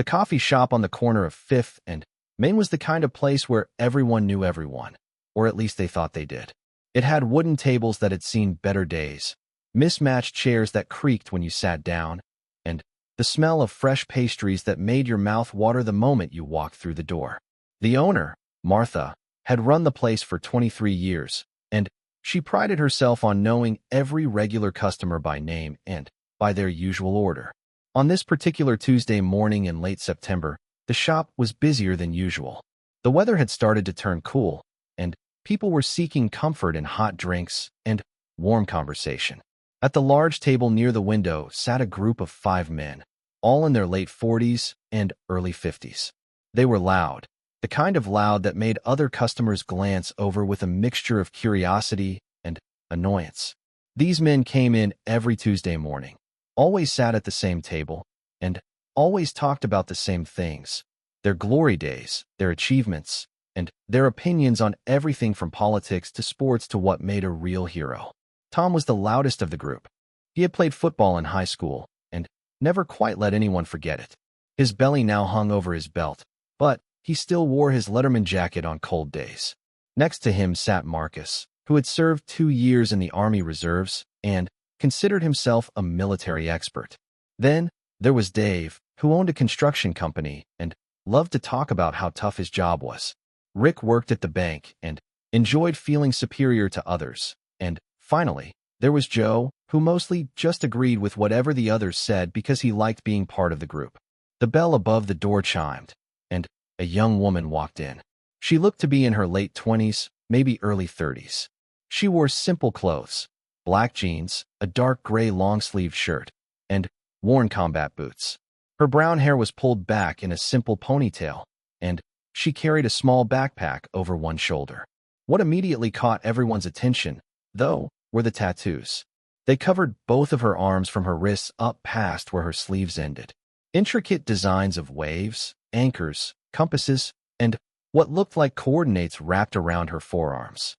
The coffee shop on the corner of 5th and Main was the kind of place where everyone knew everyone, or at least they thought they did. It had wooden tables that had seen better days, mismatched chairs that creaked when you sat down, and the smell of fresh pastries that made your mouth water the moment you walked through the door. The owner, Martha, had run the place for 23 years, and she prided herself on knowing every regular customer by name and by their usual order. On this particular Tuesday morning in late September, the shop was busier than usual. The weather had started to turn cool, and people were seeking comfort in hot drinks and warm conversation. At the large table near the window sat a group of 5 men, all in their late 40s and early 50s. They were loud, the kind of loud that made other customers glance over with a mixture of curiosity and annoyance. These men came in every Tuesday morning, always sat at the same table, and always talked about the same things: their glory days, their achievements, and their opinions on everything from politics to sports to what made a real hero. Tom was the loudest of the group. He had played football in high school and never quite let anyone forget it. His belly now hung over his belt, but he still wore his Letterman jacket on cold days. Next to him sat Marcus, who had served 2 years in the Army Reserves and considered himself a military expert. Then there was Dave, who owned a construction company and loved to talk about how tough his job was. Rick worked at the bank and enjoyed feeling superior to others. And finally, there was Joe, who mostly just agreed with whatever the others said because he liked being part of the group. The bell above the door chimed, and a young woman walked in. She looked to be in her late 20s, maybe early 30s. She wore simple clothes, black jeans, a dark gray long-sleeved shirt, and worn combat boots. Her brown hair was pulled back in a simple ponytail, and she carried a small backpack over one shoulder. What immediately caught everyone's attention, though, were the tattoos. They covered both of her arms from her wrists up past where her sleeves ended. Intricate designs of waves, anchors, compasses, and what looked like coordinates wrapped around her forearms.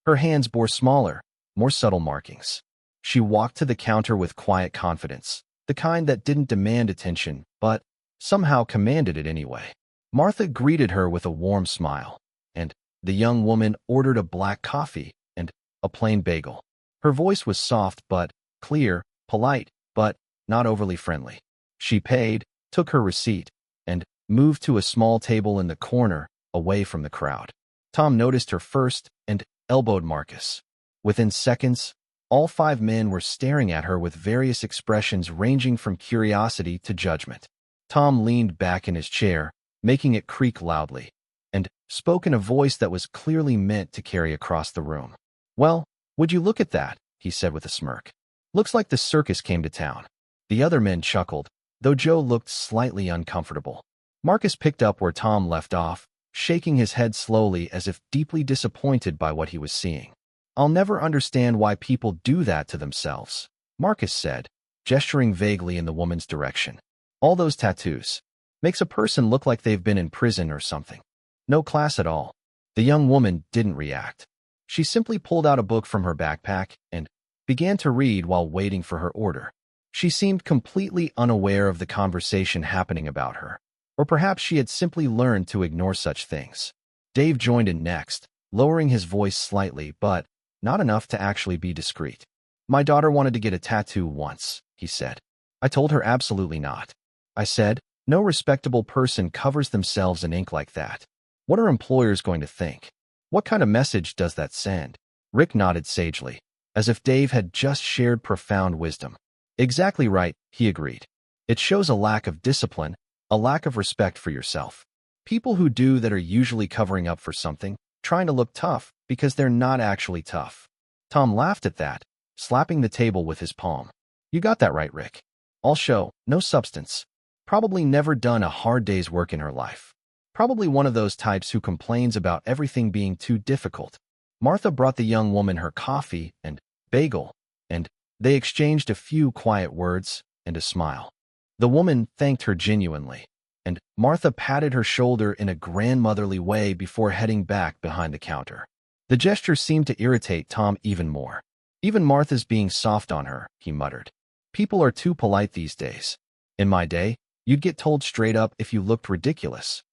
Her hands bore smaller, more subtle markings. She walked to the counter with quiet confidence, the kind that didn't demand attention, but somehow commanded it anyway. Martha greeted her with a warm smile, and the young woman ordered a black coffee and a plain bagel. Her voice was soft but clear, polite but not overly friendly. She paid, took her receipt, and moved to a small table in the corner, away from the crowd. Tom noticed her first and elbowed Marcus. Within seconds, all 5 men were staring at her with various expressions ranging from curiosity to judgment. Tom leaned back in his chair, making it creak loudly, and spoke in a voice that was clearly meant to carry across the room. "Well, would you look at that?" he said with a smirk. "Looks like the circus came to town." The other men chuckled, though Joe looked slightly uncomfortable. Marcus picked up where Tom left off, shaking his head slowly as if deeply disappointed by what he was seeing. "I'll never understand why people do that to themselves," Marcus said, gesturing vaguely in the woman's direction. "All those tattoos. Makes a person look like they've been in prison or something. No class at all." The young woman didn't react. She simply pulled out a book from her backpack and began to read while waiting for her order. She seemed completely unaware of the conversation happening about her, or perhaps she had simply learned to ignore such things. Dave joined in next, lowering his voice slightly, but not enough to actually be discreet. "My daughter wanted to get a tattoo once," he said. "I told her absolutely not. I said, no respectable person covers themselves in ink like that. What are employers going to think? What kind of message does that send?" Rick nodded sagely, as if Dave had just shared profound wisdom. "Exactly right," he agreed. "It shows a lack of discipline, a lack of respect for yourself. People who do that are usually covering up for something, trying to look tough because they're not actually tough." Tom laughed at that, slapping the table with his palm. "You got that right, Rick. All show, no substance. Probably never done a hard day's work in her life. Probably one of those types who complains about everything being too difficult." Martha brought the young woman her coffee and bagel, and they exchanged a few quiet words and a smile. The woman thanked her genuinely, and Martha patted her shoulder in a grandmotherly way before heading back behind the counter. The gesture seemed to irritate Tom even more. "Even Martha's being soft on her," he muttered. "People are too polite these days. In my day, You'd get told straight up if you looked ridiculous.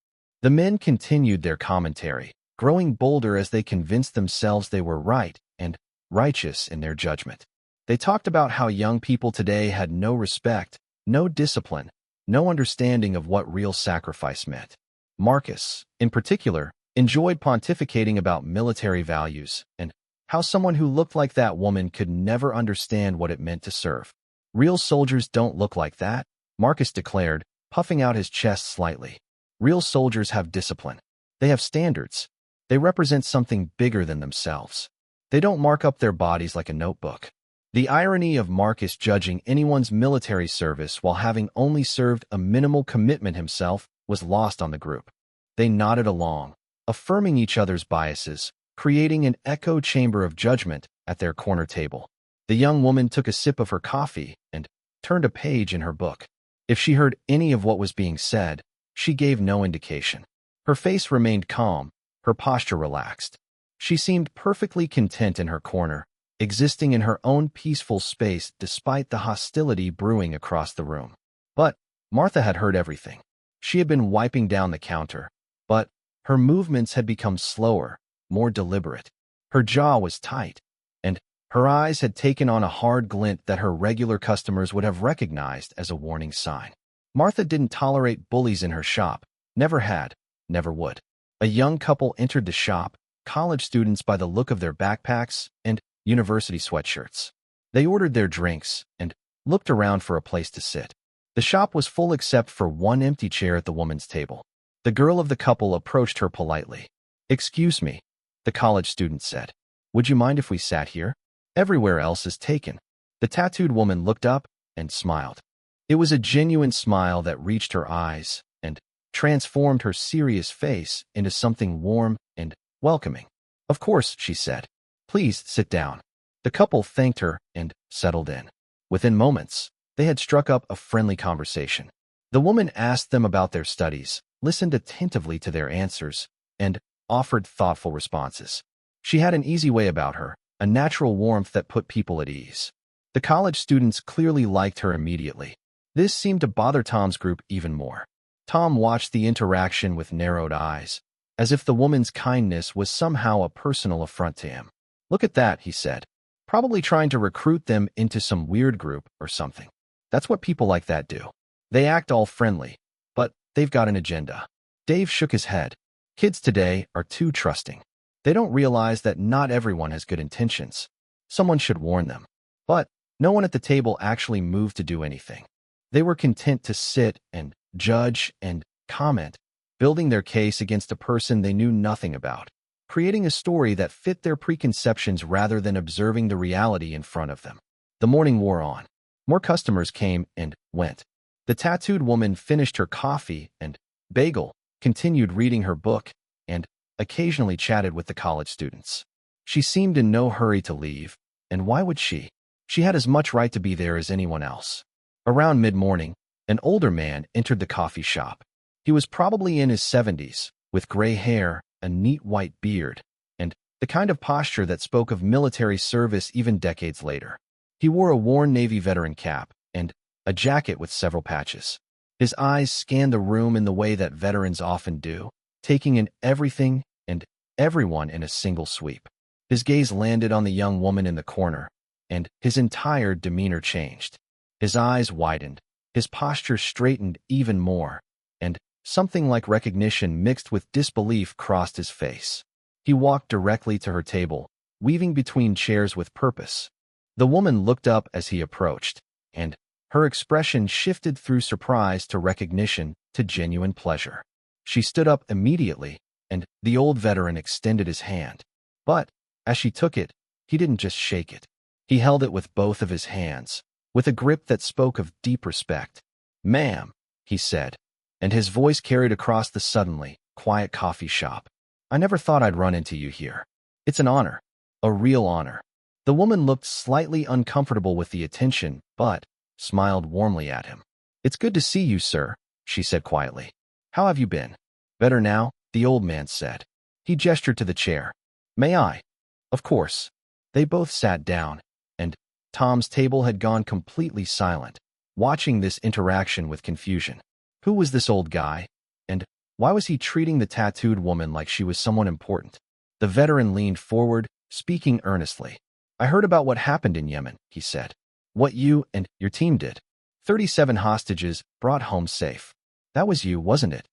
The men continued their commentary, growing bolder as they convinced themselves they were right and righteous in their judgment. They talked about how young people today had no respect, no discipline, no understanding of what real sacrifice meant. Marcus, in particular, enjoyed pontificating about military values and how someone who looked like that woman could never understand what it meant to serve. Real soldiers don't look like that, Marcus declared, puffing out his chest slightly. Real soldiers have discipline. They have standards. They represent something bigger than themselves. They don't mark up their bodies like a notebook. The irony of Marcus judging anyone's military service while having only served a minimal commitment himself was lost on the group. They nodded along, affirming each other's biases, creating an echo chamber of judgment at their corner table. The young woman took a sip of her coffee and turned a page in her book. If she heard any of what was being said, she gave no indication. Her face remained calm, her posture relaxed. She seemed perfectly content in her corner, existing in her own peaceful space despite the hostility brewing across the room. But Martha had heard everything. She had been wiping down the counter, but her movements had become slower, more deliberate. Her jaw was tight, and her eyes had taken on a hard glint that her regular customers would have recognized as a warning sign. Martha didn't tolerate bullies in her shop, never had, never would. A young couple entered the shop, college students by the look of their backpacks and university sweatshirts. They ordered their drinks and looked around for a place to sit. The shop was full except for one empty chair at the woman's table. The girl of the couple approached her politely. "Excuse me," the college student said. "Would you mind if we sat here? Everywhere else is taken." The tattooed woman looked up and smiled. It was a genuine smile that reached her eyes and transformed her serious face into something warm and welcoming. "Of course," she said. "Please sit down." The couple thanked her and settled in. Within moments, they had struck up a friendly conversation. The woman asked them about their studies, listened attentively to their answers, and offered thoughtful responses. She had an easy way about her, a natural warmth that put people at ease. The college students clearly liked her immediately. This seemed to bother Tom's group even more. Tom watched the interaction with narrowed eyes, as if the woman's kindness was somehow a personal affront to him. "Look at that," he said. "Probably trying to recruit them into some weird group or something. That's what people like that do. They act all friendly, but they've got an agenda." Dave shook his head. Kids today are too trusting. They don't realize that not everyone has good intentions. Someone should warn them. But no one at the table actually moved to do anything. They were content to sit and judge and comment, building their case against a person they knew nothing about, creating a story that fit their preconceptions rather than observing the reality in front of them. The morning wore on. More customers came and went. The tattooed woman finished her coffee and bagel, continued reading her book, and occasionally chatted with the college students. She seemed in no hurry to leave, and why would she? She had as much right to be there as anyone else. Around mid-morning, an older man entered the coffee shop. He was probably in his 70s, with gray hair, a neat white beard, and the kind of posture that spoke of military service even decades later. He wore a worn Navy veteran cap and a jacket with several patches. His eyes scanned the room in the way that veterans often do, taking in everything and everyone in a single sweep. His gaze landed on the young woman in the corner, and his entire demeanor changed. His eyes widened, his posture straightened even more, and something like recognition mixed with disbelief crossed his face. He walked directly to her table, weaving between chairs with purpose. The woman looked up as he approached, and her expression shifted through surprise to recognition to genuine pleasure. She stood up immediately, and the old veteran extended his hand. But as she took it, he didn't just shake it. He held it with both of his hands, with a grip that spoke of deep respect. "Ma'am," he said, and his voice carried across the suddenly quiet coffee shop. "I never thought I'd run into you here. It's an honor, a real honor." The woman looked slightly uncomfortable with the attention, but smiled warmly at him. "It's good to see you, sir," she said quietly. "How have you been?" "Better now," the old man said. He gestured to the chair. "May I?" "Of course." They both sat down, and Tom's table had gone completely silent, watching this interaction with confusion. Who was this old guy? And why was he treating the tattooed woman like she was someone important? The veteran leaned forward, speaking earnestly. I heard about what happened in Yemen, he said. What you and your team did. 37 hostages brought home safe. That was you, wasn't it?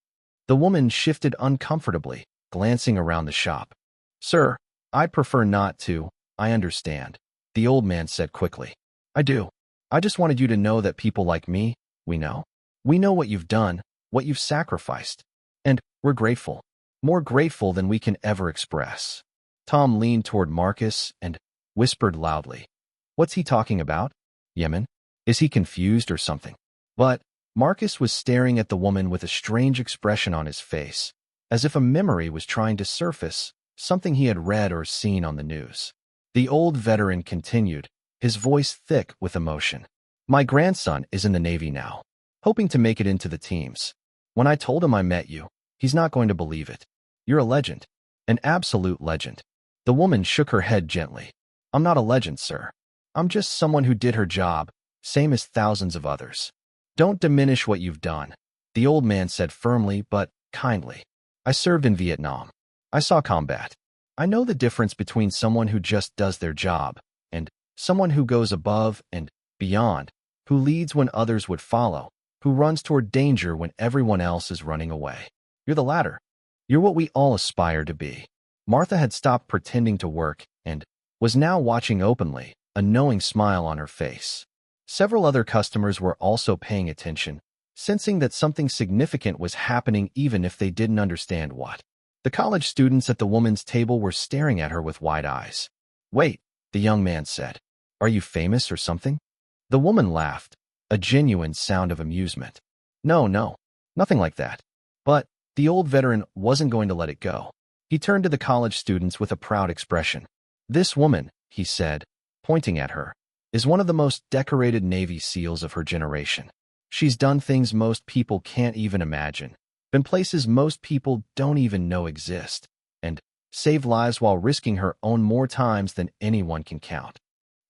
The woman shifted uncomfortably, glancing around the shop. Sir, I'd prefer not to. I understand. The old man said quickly. I do. I just wanted you to know that people like me, we know. We know what you've done, what you've sacrificed. And we're grateful. More grateful than we can ever express. Tom leaned toward Marcus and whispered loudly. What's he talking about? Yemen? Is he confused or something? But Marcus was staring at the woman with a strange expression on his face, as if a memory was trying to surface, something he had read or seen on the news. The old veteran continued, his voice thick with emotion. My grandson is in the Navy now, hoping to make it into the teams. When I told him I met you, he's not going to believe it. You're a legend. An absolute legend. The woman shook her head gently. I'm not a legend, sir. I'm just someone who did her job, same as thousands of others. Don't diminish what you've done, the old man said firmly but kindly. I served in Vietnam. I saw combat. I know the difference between someone who just does their job and someone who goes above and beyond, who leads when others would follow, who runs toward danger when everyone else is running away. You're the latter. You're what we all aspire to be. Martha had stopped pretending to work and was now watching openly, a knowing smile on her face. Several other customers were also paying attention, sensing that something significant was happening even if they didn't understand what. The college students at the woman's table were staring at her with wide eyes. Wait, the young man said. Are you famous or something? The woman laughed, a genuine sound of amusement. No, nothing like that. But the old veteran wasn't going to let it go. He turned to the college students with a proud expression. This woman, he said, pointing at her, is one of the most decorated Navy SEALs of her generation. She's done things most people can't even imagine, been places most people don't even know exist, and saved lives while risking her own more times than anyone can count.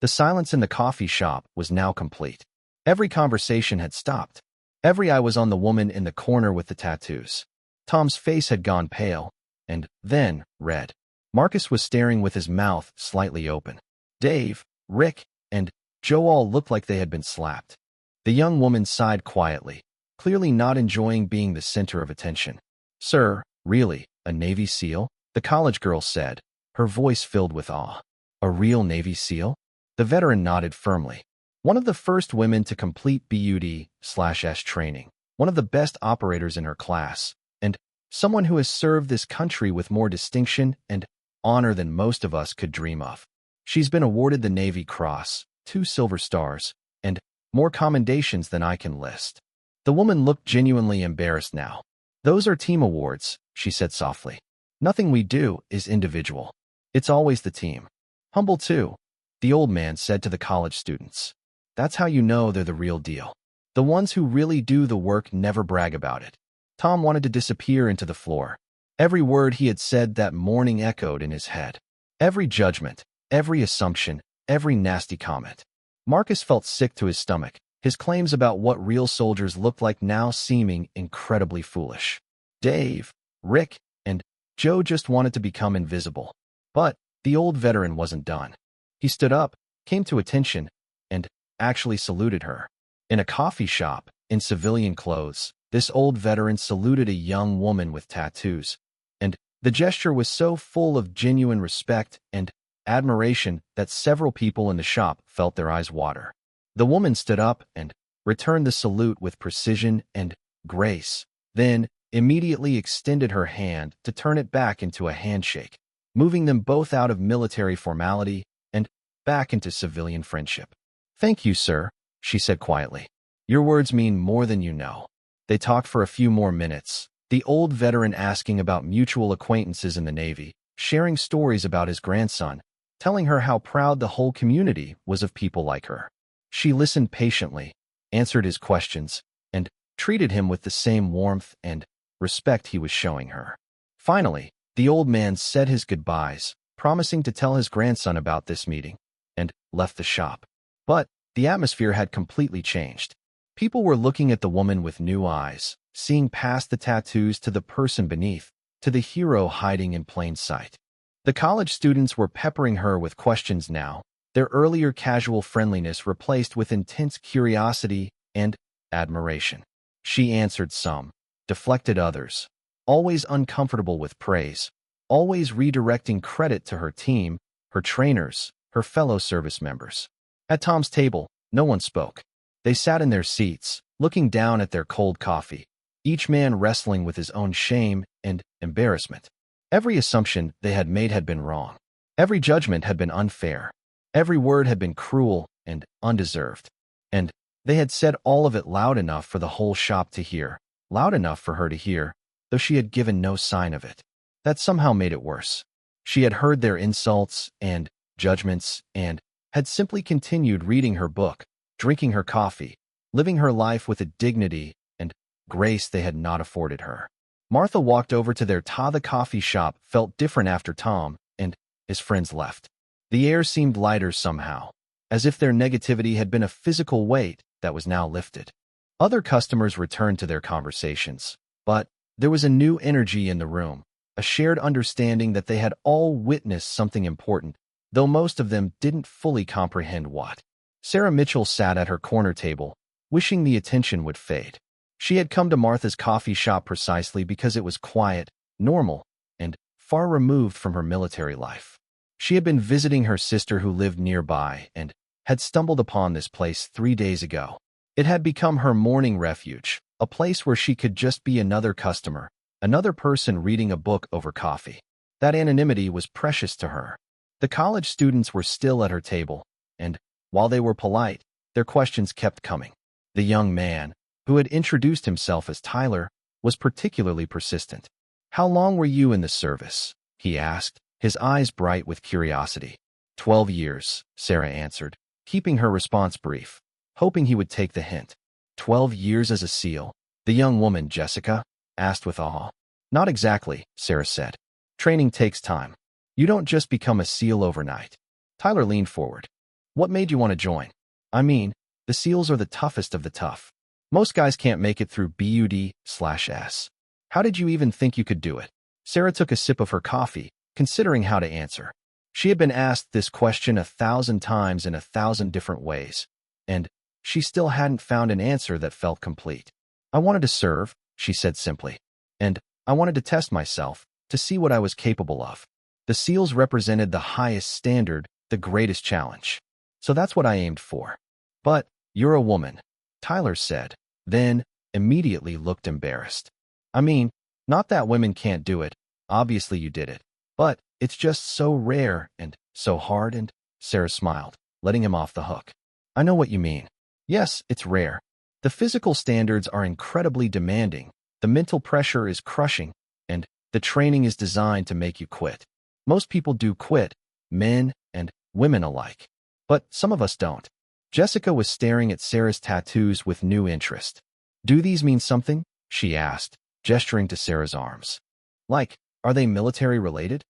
The silence in the coffee shop was now complete. Every conversation had stopped. Every eye was on the woman in the corner with the tattoos. Tom's face had gone pale, and then red. Marcus was staring with his mouth slightly open. Dave, Rick, and Joe all looked like they had been slapped. The young woman sighed quietly, clearly not enjoying being the center of attention. Sir, really, a Navy SEAL? The college girl said, her voice filled with awe. A real Navy SEAL? The veteran nodded firmly. One of the first women to complete BUD/S training, one of the best operators in her class, and someone who has served this country with more distinction and honor than most of us could dream of. She's been awarded the Navy Cross, 2 Silver Stars, and more commendations than I can list. The woman looked genuinely embarrassed now. Those are team awards, she said softly. Nothing we do is individual. It's always the team. Humble too, the old man said to the college students. That's how you know they're the real deal. The ones who really do the work never brag about it. Tom wanted to disappear into the floor. Every word he had said that morning echoed in his head. Every judgment, every assumption, every nasty comment. Marcus felt sick to his stomach, his claims about what real soldiers looked like now seeming incredibly foolish. Dave, Rick, and Joe just wanted to become invisible. But the old veteran wasn't done. He stood up, came to attention, and actually saluted her. In a coffee shop, in civilian clothes, this old veteran saluted a young woman with tattoos, and the gesture was so full of genuine respect and admiration that several people in the shop felt their eyes water. The woman stood up and returned the salute with precision and grace, then immediately extended her hand to turn it back into a handshake, moving them both out of military formality and back into civilian friendship. Thank you, sir, she said quietly. Your words mean more than you know. They talked for a few more minutes, the old veteran asking about mutual acquaintances in the Navy, sharing stories about his grandson, telling her how proud the whole community was of people like her. She listened patiently, answered his questions, and treated him with the same warmth and respect he was showing her. Finally, the old man said his goodbyes, promising to tell his grandson about this meeting, and left the shop. But the atmosphere had completely changed. People were looking at the woman with new eyes, seeing past the tattoos to the person beneath, to the hero hiding in plain sight. The college students were peppering her with questions now, their earlier casual friendliness replaced with intense curiosity and admiration. She answered some, deflected others, always uncomfortable with praise, always redirecting credit to her team, her trainers, her fellow service members. At Tom's table, no one spoke. They sat in their seats, looking down at their cold coffee, each man wrestling with his own shame and embarrassment. Every assumption they had made had been wrong. Every judgment had been unfair. Every word had been cruel and undeserved. And they had said all of it loud enough for the whole shop to hear, loud enough for her to hear, though she had given no sign of it. That somehow made it worse. She had heard their insults and judgments and had simply continued reading her book, drinking her coffee, living her life with a dignity and grace they had not afforded her. Martha walked over to their The coffee shop felt different after Tom and his friends left. The air seemed lighter somehow, as if their negativity had been a physical weight that was now lifted. Other customers returned to their conversations, but there was a new energy in the room, a shared understanding that they had all witnessed something important, though most of them didn't fully comprehend what. Sarah Mitchell sat at her corner table, wishing the attention would fade. She had come to Martha's coffee shop precisely because it was quiet, normal, and far removed from her military life. She had been visiting her sister who lived nearby and had stumbled upon this place 3 days ago. It had become her morning refuge, a place where she could just be another customer, another person reading a book over coffee. That anonymity was precious to her. The college students were still at her table, and, while they were polite, their questions kept coming. The young man, who had introduced himself as Tyler, was particularly persistent. "How long were you in the service?" he asked, his eyes bright with curiosity. 12 years, Sarah answered, keeping her response brief, hoping he would take the hint. 12 years as a SEAL? The young woman, Jessica, asked with awe. "Not exactly," Sarah said. "Training takes time. You don't just become a SEAL overnight." Tyler leaned forward. "What made you want to join? I mean, the SEALs are the toughest of the tough. Most guys can't make it through BUD/S. How did you even think you could do it?" Sarah took a sip of her coffee, considering how to answer. She had been asked this question 1,000 times in 1,000 different ways, and she still hadn't found an answer that felt complete. "I wanted to serve," she said simply, "and I wanted to test myself, to see what I was capable of. The SEALs represented the highest standard, the greatest challenge. So that's what I aimed for." "But you're a woman," Tyler said, then immediately looked embarrassed. "I mean, not that women can't do it, obviously you did it, but it's just so rare and so hard." And Sarah smiled, letting him off the hook. "I know what you mean. Yes, it's rare. The physical standards are incredibly demanding, the mental pressure is crushing, and the training is designed to make you quit. Most people do quit, men and women alike. But some of us don't." Jessica was staring at Sarah's tattoos with new interest. "Do these mean something?" she asked, gesturing to Sarah's arms. "Like, are they military related?"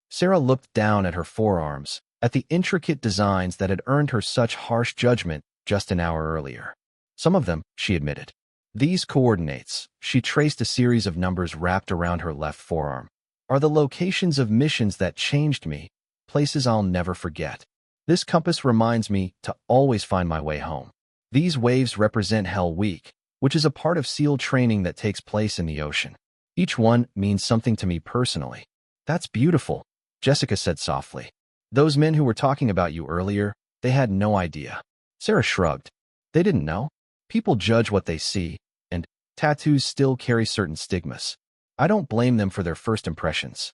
Sarah looked down at her forearms, at the intricate designs that had earned her such harsh judgment just an hour earlier. "Some of them," she admitted. "These coordinates," she traced a series of numbers wrapped around her left forearm, "are the locations of missions that changed me, places I'll never forget. This compass reminds me to always find my way home. These waves represent Hell Week, which is a part of SEAL training that takes place in the ocean. Each one means something to me personally." "That's beautiful," Jessica said softly. "Those men who were talking about you earlier, they had no idea." Sarah shrugged. "They didn't know. People judge what they see, and tattoos still carry certain stigmas. I don't blame them for their first impressions."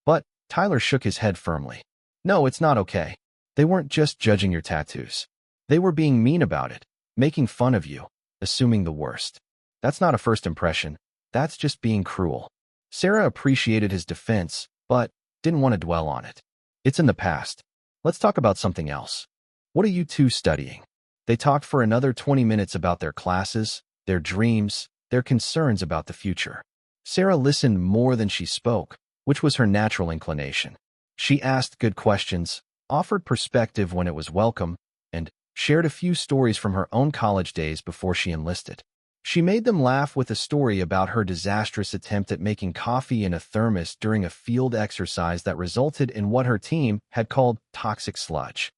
But Tyler shook his head firmly. "No, it's not okay. They weren't just judging your tattoos. They were being mean about it, making fun of you, assuming the worst. That's not a first impression. That's just being cruel." Sarah appreciated his defense, but didn't want to dwell on it. "It's in the past. Let's talk about something else. What are you two studying?" They talked for another 20 minutes about their classes, their dreams, their concerns about the future. Sarah listened more than she spoke, which was her natural inclination. She asked good questions, offered perspective when it was welcome, and shared a few stories from her own college days before she enlisted. She made them laugh with a story about her disastrous attempt at making coffee in a thermos during a field exercise that resulted in what her team had called toxic sludge.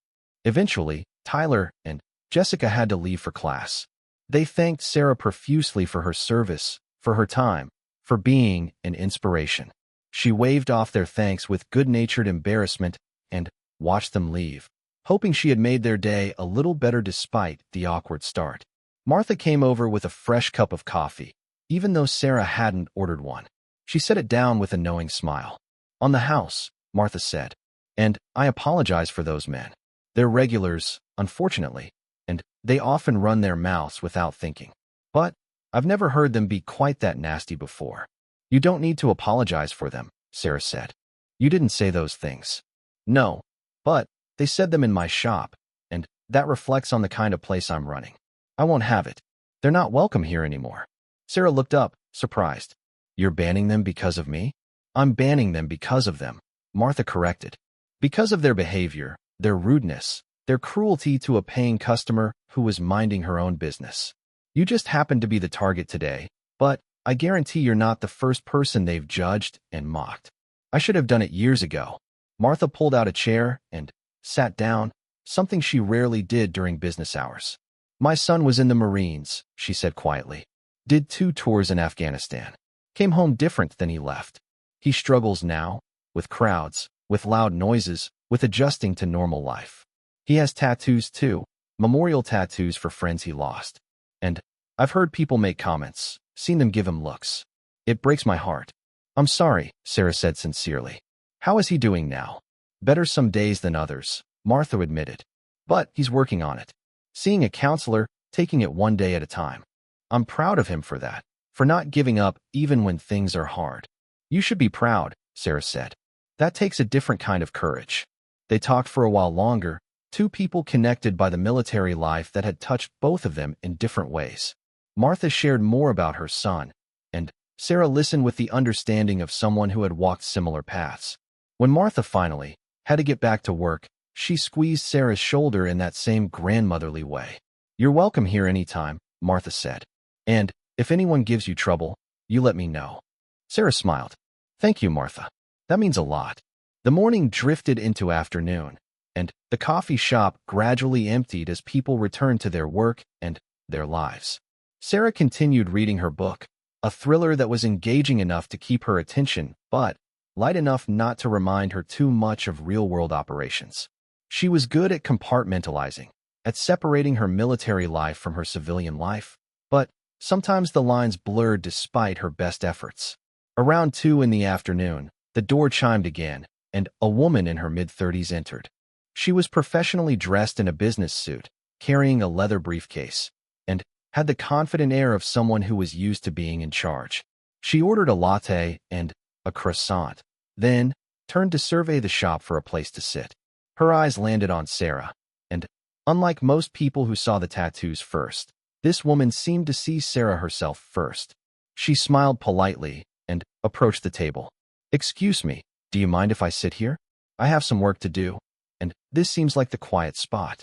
Eventually, Tyler and Jessica had to leave for class. They thanked Sarah profusely for her service, for her time, for being an inspiration. She waved off their thanks with good-natured embarrassment and watched them leave, hoping she had made their day a little better despite the awkward start. Martha came over with a fresh cup of coffee, even though Sarah hadn't ordered one. She set it down with a knowing smile. "On the house," Martha said, "and I apologize for those men. They're regulars, unfortunately, and they often run their mouths without thinking. But I've never heard them be quite that nasty before." "You don't need to apologize for them," Sarah said. "You didn't say those things." "No, but they said them in my shop, and that reflects on the kind of place I'm running. I won't have it. They're not welcome here anymore." Sarah looked up, surprised. "You're banning them because of me?" "I'm banning them because of them," Martha corrected. "Because of their behavior, their rudeness, their cruelty to a paying customer who was minding her own business. You just happened to be the target today, but I guarantee you're not the first person they've judged and mocked. I should have done it years ago." Martha pulled out a chair and sat down, something she rarely did during business hours. "My son was in the Marines," she said quietly. "Did 2 tours in Afghanistan. Came home different than he left. He struggles now, with crowds, with loud noises, with adjusting to normal life. He has tattoos too, memorial tattoos for friends he lost. And I've heard people make comments, seen them give him looks. It breaks my heart." "I'm sorry," Sarah said sincerely. "How is he doing now?" "Better some days than others," Martha admitted. "But he's working on it. Seeing a counselor, taking it one day at a time. I'm proud of him for that, for not giving up even when things are hard." "You should be proud," Sarah said. "That takes a different kind of courage." They talked for a while longer, 2 people connected by the military life that had touched both of them in different ways. Martha shared more about her son, and Sarah listened with the understanding of someone who had walked similar paths. When Martha finally had to get back to work, she squeezed Sarah's shoulder in that same grandmotherly way. "You're welcome here anytime," Martha said. "And if anyone gives you trouble, you let me know." Sarah smiled. "Thank you, Martha. That means a lot." The morning drifted into afternoon, and the coffee shop gradually emptied as people returned to their work and their lives. Sarah continued reading her book, a thriller that was engaging enough to keep her attention, but light enough not to remind her too much of real-world operations. She was good at compartmentalizing, at separating her military life from her civilian life, but sometimes the lines blurred despite her best efforts. Around 2 in the afternoon, the door chimed again, and a woman in her mid-30s entered. She was professionally dressed in a business suit, carrying a leather briefcase, and had the confident air of someone who was used to being in charge. She ordered a latte and a croissant, then turned to survey the shop for a place to sit. Her eyes landed on Sarah, and unlike most people who saw the tattoos first, this woman seemed to see Sarah herself first. She smiled politely and approached the table. "Excuse me, do you mind if I sit here? I have some work to do, and this seems like the quiet spot."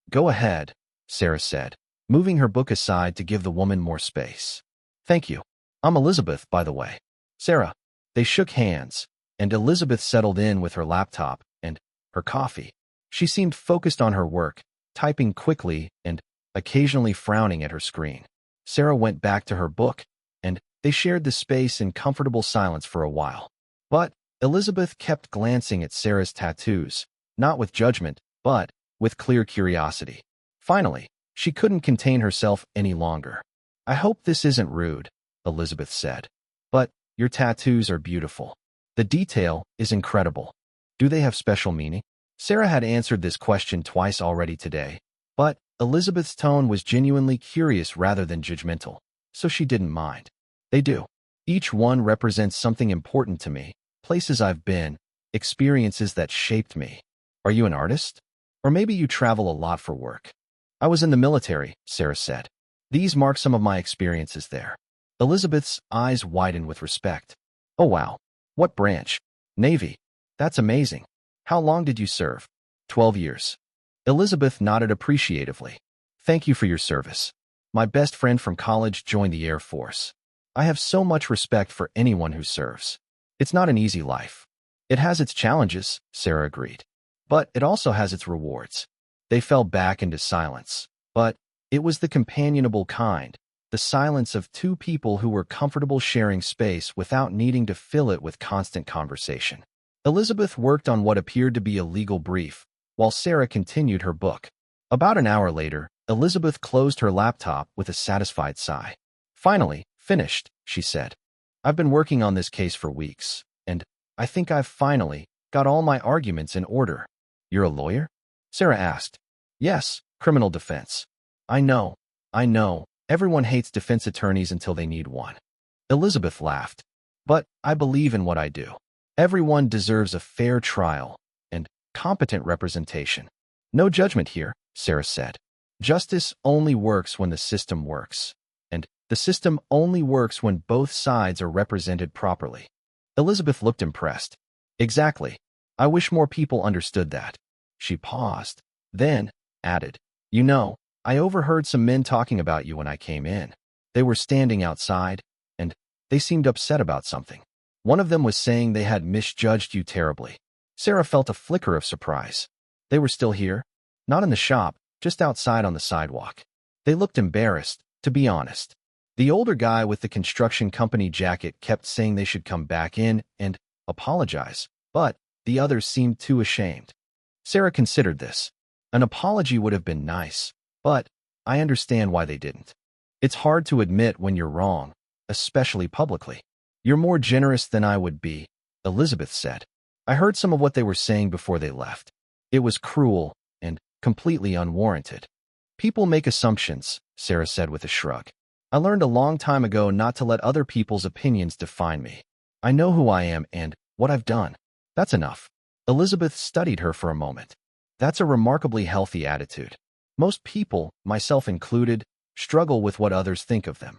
"Go ahead," Sarah said, moving her book aside to give the woman more space. "Thank you. I'm Elizabeth, by the way." "Sarah." They shook hands, and Elizabeth settled in with her laptop and her coffee. She seemed focused on her work, typing quickly and occasionally frowning at her screen. Sarah went back to her book, and they shared the space in comfortable silence for a while. But Elizabeth kept glancing at Sarah's tattoos, not with judgment, but with clear curiosity. Finally, she couldn't contain herself any longer. "I hope this isn't rude," Elizabeth said, "but your tattoos are beautiful. The detail is incredible. Do they have special meaning?" Sarah had answered this question twice already today, but Elizabeth's tone was genuinely curious rather than judgmental, so she didn't mind. "They do. Each one represents something important to me, places I've been, experiences that shaped me." "Are you an artist? Or maybe you travel a lot for work?" "I was in the military," Sarah said. "These mark some of my experiences there." Elizabeth's eyes widened with respect. "Oh wow. What branch?" "Navy." "That's amazing. How long did you serve?" 12 years. Elizabeth nodded appreciatively. "Thank you for your service." My best friend from college joined the Air Force. I have so much respect for anyone who serves. It's not an easy life. It has its challenges, Sarah agreed. But it also has its rewards. They fell back into silence. But it was the companionable kind, the silence of two people who were comfortable sharing space without needing to fill it with constant conversation. Elizabeth worked on what appeared to be a legal brief, while Sarah continued her book. About an hour later, Elizabeth closed her laptop with a satisfied sigh. Finally, finished, she said. I've been working on this case for weeks, and I think I've finally got all my arguments in order. You're a lawyer? Sarah asked. Yes, criminal defense. I know. Everyone hates defense attorneys until they need one. Elizabeth laughed. But I believe in what I do. Everyone deserves a fair trial and competent representation. No judgment here, Sarah said. Justice only works when the system works, and the system only works when both sides are represented properly. Elizabeth looked impressed. Exactly. I wish more people understood that. She paused, then added, You know, I overheard some men talking about you when I came in. They were standing outside, and they seemed upset about something. One of them was saying they had misjudged you terribly. Sarah felt a flicker of surprise. They were still here? Not in the shop, just outside on the sidewalk. They looked embarrassed, to be honest. The older guy with the construction company jacket kept saying they should come back in and apologize, but the others seemed too ashamed. Sarah considered this. An apology would have been nice, but I understand why they didn't. It's hard to admit when you're wrong, especially publicly. You're more generous than I would be, Elizabeth said. I heard some of what they were saying before they left. It was cruel and completely unwarranted. People make assumptions, Sarah said with a shrug. I learned a long time ago not to let other people's opinions define me. I know who I am and what I've done. That's enough. Elizabeth studied her for a moment. That's a remarkably healthy attitude. Most people, myself included, struggle with what others think of them.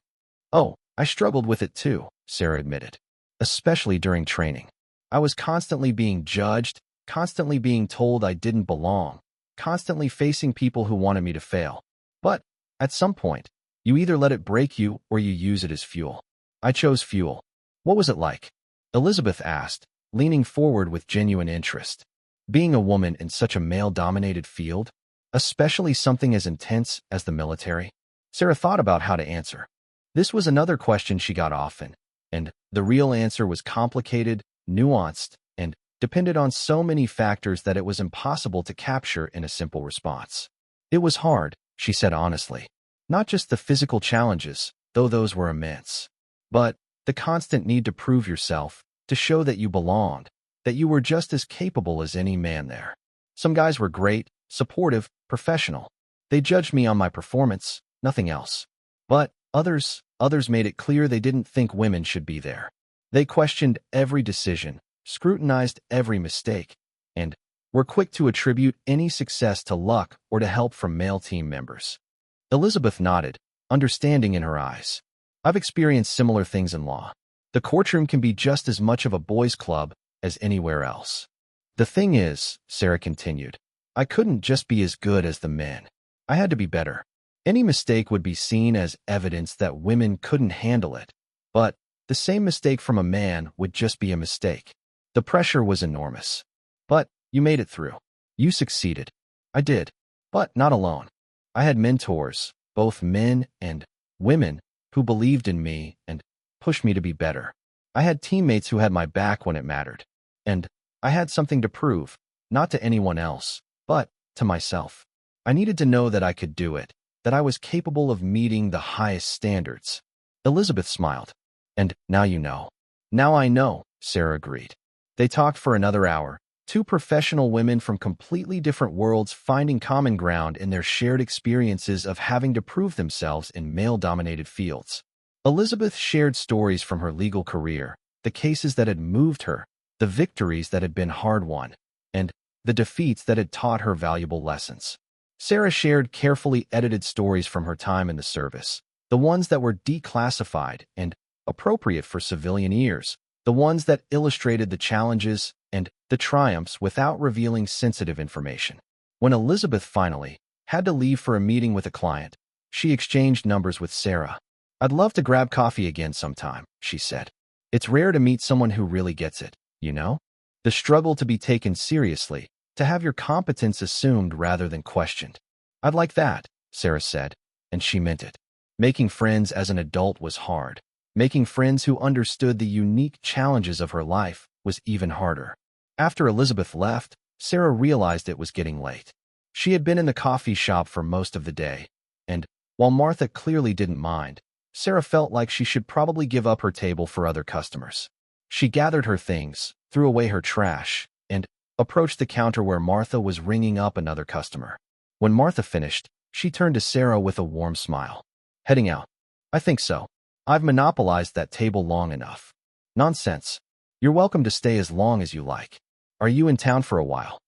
Oh, I struggled with it too, Sarah admitted. Especially during training. I was constantly being judged, constantly being told I didn't belong, constantly facing people who wanted me to fail. But, at some point, you either let it break you or you use it as fuel. I chose fuel. What was it like? Elizabeth asked, leaning forward with genuine interest. Being a woman in such a male-dominated field, especially something as intense as the military? Sarah thought about how to answer. This was another question she got often, and the real answer was complicated, nuanced, and depended on so many factors that it was impossible to capture in a simple response. It was hard, she said honestly. Not just the physical challenges, though those were immense, but the constant need to prove yourself, to show that you belonged, that you were just as capable as any man there. Some guys were great, supportive, professional. They judged me on my performance, nothing else. But others made it clear they didn't think women should be there. They questioned every decision, scrutinized every mistake, and were quick to attribute any success to luck or to help from male team members. Elizabeth nodded, understanding in her eyes. I've experienced similar things in law. The courtroom can be just as much of a boys' club as anywhere else. The thing is, Sarah continued, I couldn't just be as good as the men. I had to be better. Any mistake would be seen as evidence that women couldn't handle it, but the same mistake from a man would just be a mistake. The pressure was enormous. But you made it through. You succeeded. I did. But not alone. I had mentors, both men and women, who believed in me and pushed me to be better. I had teammates who had my back when it mattered. And I had something to prove, not to anyone else, but to myself. I needed to know that I could do it, that I was capable of meeting the highest standards. Elizabeth smiled. And now you know. Now I know, Sarah agreed. They talked for another hour, two professional women from completely different worlds finding common ground in their shared experiences of having to prove themselves in male-dominated fields. Elizabeth shared stories from her legal career, the cases that had moved her, the victories that had been hard-won, and the defeats that had taught her valuable lessons. Sarah shared carefully edited stories from her time in the service, the ones that were declassified and appropriate for civilian ears, the ones that illustrated the challenges and the triumphs without revealing sensitive information. When Elizabeth finally had to leave for a meeting with a client, She exchanged numbers with Sarah. "I'd love to grab coffee again sometime," she said. "It's rare to meet someone who really gets it, you know? The struggle to be taken seriously, to have your competence assumed rather than questioned." "I'd like that," Sarah said, and she meant it. Making friends as an adult was hard. Making friends who understood the unique challenges of her life was even harder. After Elizabeth left, Sarah realized it was getting late. She had been in the coffee shop for most of the day, and while Martha clearly didn't mind, Sarah felt like she should probably give up her table for other customers. She gathered her things, threw away her trash, and approached the counter where Martha was ringing up another customer. When Martha finished, she turned to Sarah with a warm smile. "Heading out?" "I think so. I've monopolized that table long enough." "Nonsense. You're welcome to stay as long as you like. Are you in town for a while?"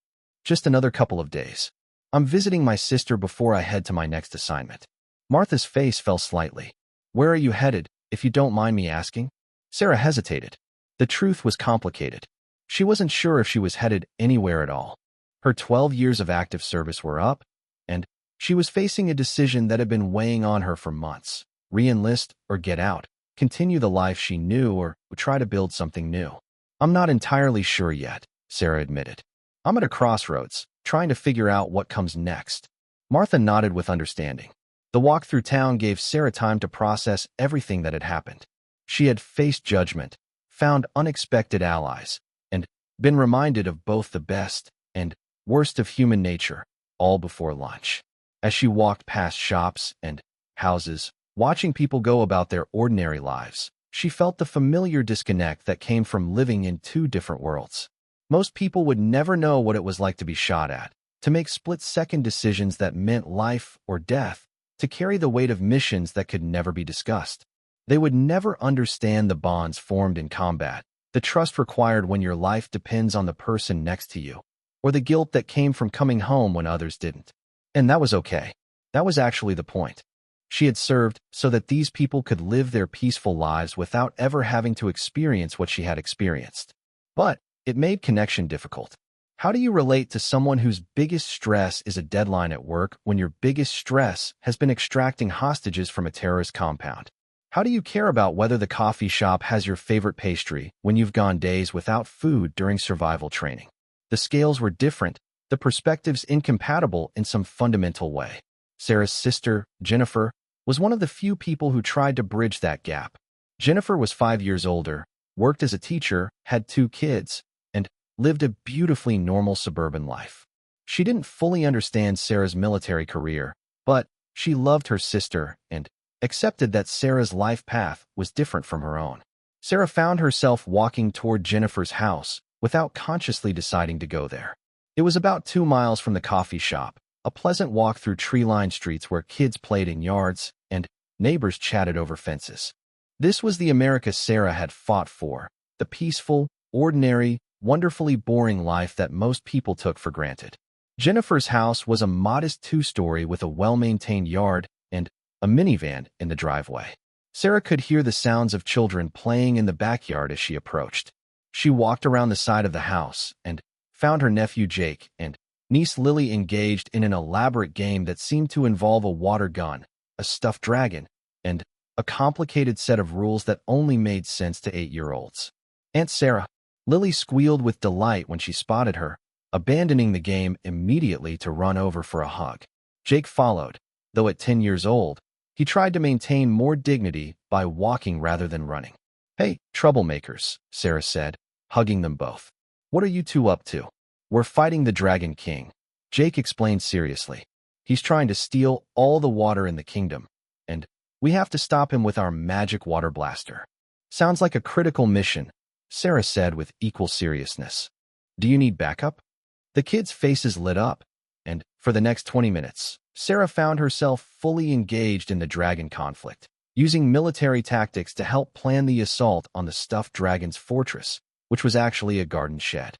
"Just another couple of days. I'm visiting my sister before I head to my next assignment." Martha's face fell slightly. "Where are you headed, if you don't mind me asking?" Sarah hesitated. The truth was complicated. She wasn't sure if she was headed anywhere at all. Her 12 years of active service were up, and she was facing a decision that had been weighing on her for months. Re-enlist or get out, continue the life she knew or try to build something new. "I'm not entirely sure yet," Sarah admitted. "I'm at a crossroads, trying to figure out what comes next." Martha nodded with understanding. The walk through town gave Sarah time to process everything that had happened. She had faced judgment, found unexpected allies, and been reminded of both the best and worst of human nature, all before lunch. As she walked past shops and houses, watching people go about their ordinary lives, she felt the familiar disconnect that came from living in two different worlds. Most people would never know what it was like to be shot at, to make split-second decisions that meant life or death, to carry the weight of missions that could never be discussed. They would never understand the bonds formed in combat, the trust required when your life depends on the person next to you, or the guilt that came from coming home when others didn't. And that was okay. That was actually the point. She had served so that these people could live their peaceful lives without ever having to experience what she had experienced. But it made connection difficult. How do you relate to someone whose biggest stress is a deadline at work when your biggest stress has been extracting hostages from a terrorist compound? How do you care about whether the coffee shop has your favorite pastry when you've gone days without food during survival training? The scales were different, the perspectives incompatible in some fundamental way. Sarah's sister, Jennifer, was one of the few people who tried to bridge that gap. Jennifer was 5 years older, worked as a teacher, had 2 kids, and lived a beautifully normal suburban life. She didn't fully understand Sarah's military career, but she loved her sister and accepted that Sarah's life path was different from her own. Sarah found herself walking toward Jennifer's house without consciously deciding to go there. It was about 2 miles from the coffee shop, a pleasant walk through tree-lined streets where kids played in yards and neighbors chatted over fences. This was the America Sarah had fought for, the peaceful, ordinary, wonderfully boring life that most people took for granted. Jennifer's house was a modest 2-story with a well-maintained yard and a minivan in the driveway. Sarah could hear the sounds of children playing in the backyard as she approached. She walked around the side of the house and found her nephew Jake and niece Lily engaged in an elaborate game that seemed to involve a water gun, a stuffed dragon, and a complicated set of rules that only made sense to 8-year-olds. "Aunt Sarah," Lily squealed with delight when she spotted her, abandoning the game immediately to run over for a hug. Jake followed, though at 10 years old, he tried to maintain more dignity by walking rather than running. "Hey, troublemakers," Sarah said, hugging them both. "What are you two up to?" "We're fighting the Dragon King," Jake explained seriously. "He's trying to steal all the water in the kingdom, and we have to stop him with our magic water blaster." "Sounds like a critical mission," Sarah said with equal seriousness. "Do you need backup?" The kids' faces lit up, and for the next 20 minutes, Sarah found herself fully engaged in the dragon conflict, using military tactics to help plan the assault on the stuffed dragon's fortress, which was actually a garden shed.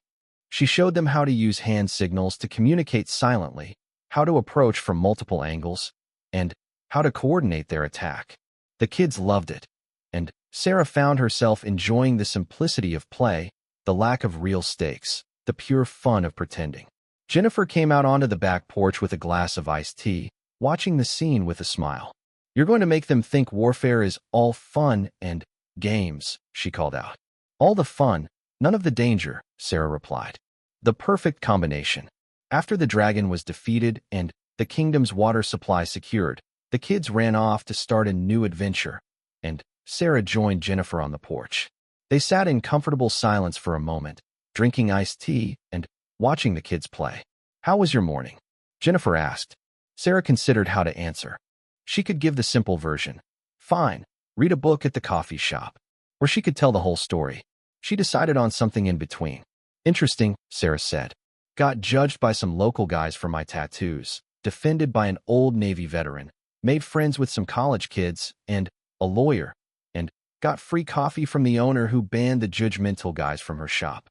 She showed them how to use hand signals to communicate silently, how to approach from multiple angles, and how to coordinate their attack. The kids loved it, and Sarah found herself enjoying the simplicity of play, the lack of real stakes, the pure fun of pretending. Jennifer came out onto the back porch with a glass of iced tea, watching the scene with a smile. You're going to make them think warfare is all fun and games, she called out. All the fun, none of the danger, Sarah replied. The perfect combination. After the dragon was defeated and the kingdom's water supply secured, the kids ran off to start a new adventure, and Sarah joined Jennifer on the porch. They sat in comfortable silence for a moment, drinking iced tea and watching the kids play. How was your morning? Jennifer asked. Sarah considered how to answer. She could give the simple version. Fine, read a book at the coffee shop. Or she could tell the whole story. She decided on something in between. Interesting, Sarah said. Got judged by some local guys for my tattoos, defended by an old Navy veteran, made friends with some college kids and a lawyer, and got free coffee from the owner who banned the judgmental guys from her shop.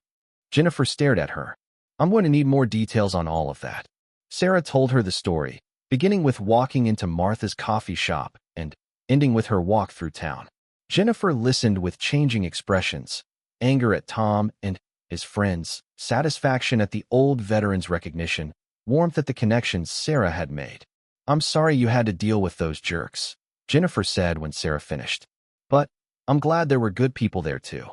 Jennifer stared at her. I'm going to need more details on all of that. Sarah told her the story, beginning with walking into Martha's coffee shop and ending with her walk through town. Jennifer listened with changing expressions, anger at Tom and his friends, satisfaction at the old veteran's recognition, warmth at the connections Sarah had made. I'm sorry you had to deal with those jerks, Jennifer said when Sarah finished. But I'm glad there were good people there too.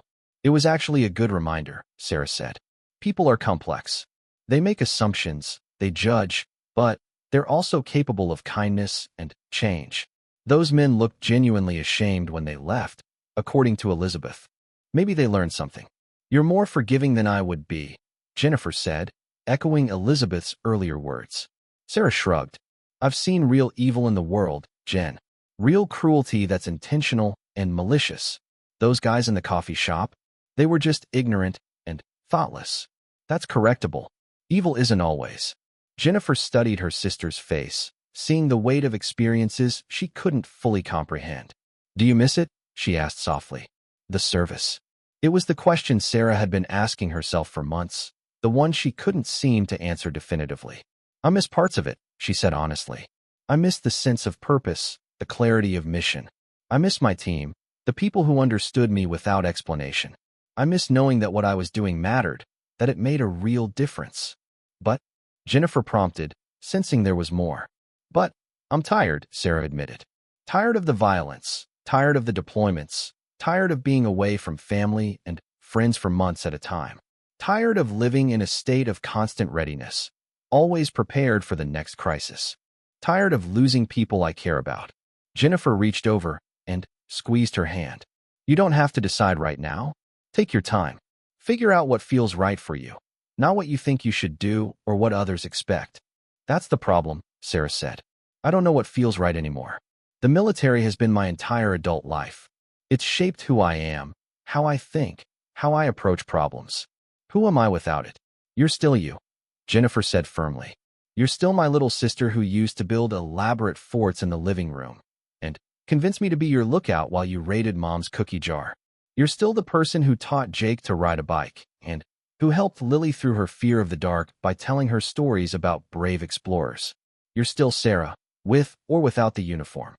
It was actually a good reminder, Sarah said. People are complex. They make assumptions, they judge, but they're also capable of kindness and change. Those men looked genuinely ashamed when they left, according to Elizabeth. Maybe they learned something. You're more forgiving than I would be, Jennifer said, echoing Elizabeth's earlier words. Sarah shrugged. I've seen real evil in the world, Jen. Real cruelty that's intentional and malicious. Those guys in the coffee shop, they were just ignorant and thoughtless. That's correctable. Evil isn't always. Jennifer studied her sister's face, seeing the weight of experiences she couldn't fully comprehend. Do you miss it? She asked softly. The service. It was the question Sarah had been asking herself for months, the one she couldn't seem to answer definitively. I miss parts of it, she said honestly. I miss the sense of purpose, the clarity of mission. I miss my team, the people who understood me without explanation. I miss knowing that what I was doing mattered, that it made a real difference. But, Jennifer prompted, sensing there was more. But, I'm tired, Sarah admitted. Tired of the violence, tired of the deployments, tired of being away from family and friends for months at a time. Tired of living in a state of constant readiness, always prepared for the next crisis. Tired of losing people I care about. Jennifer reached over and squeezed her hand. You don't have to decide right now. Take your time. Figure out what feels right for you, not what you think you should do or what others expect. That's the problem, Sarah said. I don't know what feels right anymore. The military has been my entire adult life. It's shaped who I am, how I think, how I approach problems. Who am I without it? You're still you, Jennifer said firmly. You're still my little sister who used to build elaborate forts in the living room and convince me to be your lookout while you raided Mom's cookie jar. You're still the person who taught Jake to ride a bike and who helped Lily through her fear of the dark by telling her stories about brave explorers. You're still Sarah, with or without the uniform.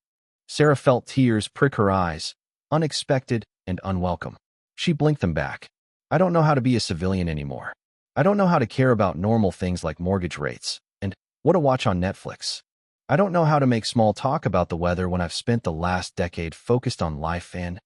Sarah felt tears prick her eyes, unexpected and unwelcome. She blinked them back. I don't know how to be a civilian anymore. I don't know how to care about normal things like mortgage rates and what to watch on Netflix. I don't know how to make small talk about the weather when I've spent the last decade focused on life and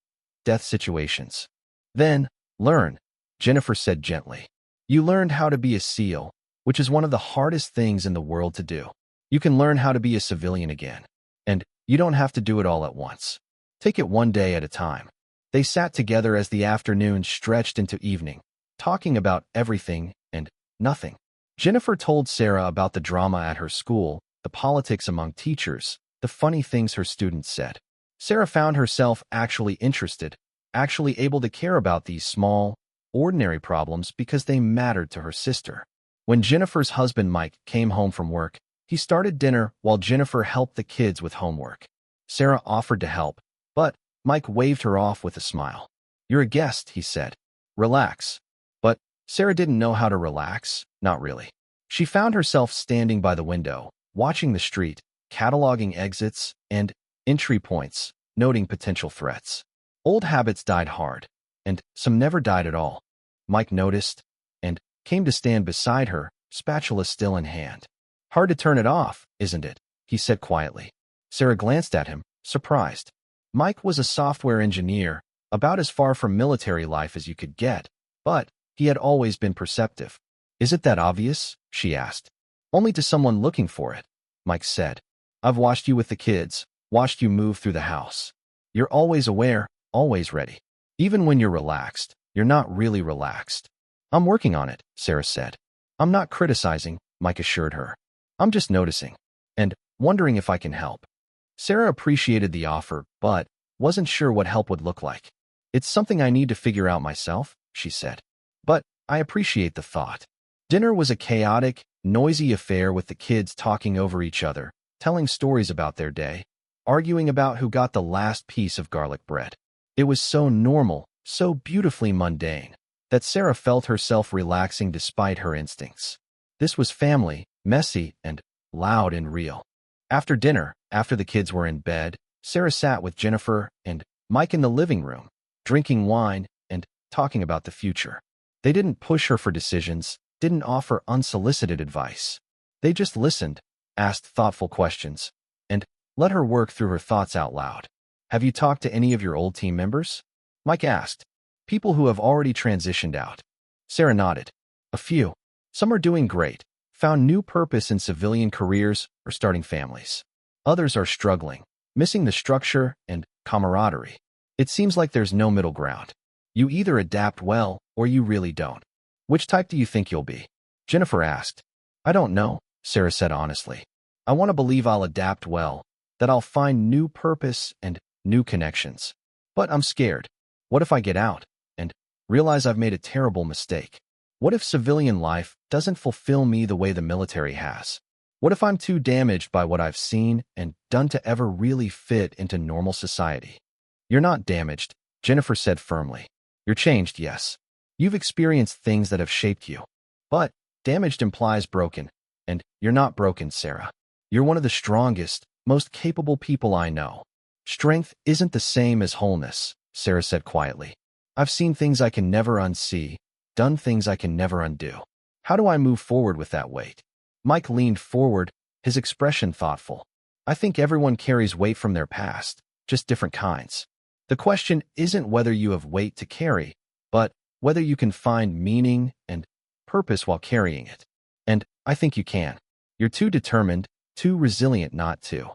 death situations. Then, learn, Jennifer said gently. You learned how to be a SEAL, which is one of the hardest things in the world to do. You can learn how to be a civilian again, and you don't have to do it all at once. Take it one day at a time. They sat together as the afternoon stretched into evening, talking about everything and nothing. Jennifer told Sarah about the drama at her school, the politics among teachers, the funny things her students said. Sarah found herself actually interested, actually able to care about these small, ordinary problems because they mattered to her sister. When Jennifer's husband Mike came home from work, he started dinner while Jennifer helped the kids with homework. Sarah offered to help, but Mike waved her off with a smile. You're a guest, he said. Relax. But Sarah didn't know how to relax, not really. She found herself standing by the window, watching the street, cataloging exits and entry points, noting potential threats. Old habits died hard, and some never died at all. Mike noticed and came to stand beside her, spatula still in hand. Hard to turn it off, isn't it? he said quietly. Sarah glanced at him, surprised. Mike was a software engineer, about as far from military life as you could get, but he had always been perceptive. Is it that obvious? She asked. Only to someone looking for it, Mike said. I've watched you with the kids, watched you move through the house. You're always aware, always ready. Even when you're relaxed, you're not really relaxed. I'm working on it, Sarah said. I'm not criticizing, Mike assured her. I'm just noticing and wondering if I can help. Sarah appreciated the offer, but wasn't sure what help would look like. It's something I need to figure out myself, she said. But I appreciate the thought. Dinner was a chaotic, noisy affair with the kids talking over each other, telling stories about their day, arguing about who got the last piece of garlic bread. It was so normal, so beautifully mundane, that Sarah felt herself relaxing despite her instincts. This was family, messy and loud and real. After dinner, after the kids were in bed, Sarah sat with Jennifer and Mike in the living room, drinking wine and talking about the future. They didn't push her for decisions, didn't offer unsolicited advice. They just listened, asked thoughtful questions, and let her work through her thoughts out loud. Have you talked to any of your old team members? Mike asked. People who have already transitioned out. Sarah nodded. A few. Some are doing great, found new purpose in civilian careers or starting families. Others are struggling, missing the structure and camaraderie. It seems like there's no middle ground. You either adapt well or you really don't. Which type do you think you'll be? Jennifer asked. I don't know, Sarah said honestly. I want to believe I'll adapt well, that I'll find new purpose and new connections. But I'm scared. What if I get out and realize I've made a terrible mistake? What if civilian life doesn't fulfill me the way the military has? What if I'm too damaged by what I've seen and done to ever really fit into normal society? You're not damaged, Jennifer said firmly. You're changed, yes. You've experienced things that have shaped you. But damaged implies broken, and you're not broken, Sarah. You're one of the strongest, most capable people I know. Strength isn't the same as wholeness, Sarah said quietly. I've seen things I can never unsee, done things I can never undo. How do I move forward with that weight? Mike leaned forward, his expression thoughtful. I think everyone carries weight from their past, just different kinds. The question isn't whether you have weight to carry, but whether you can find meaning and purpose while carrying it. And I think you can. You're too determined, too resilient not to.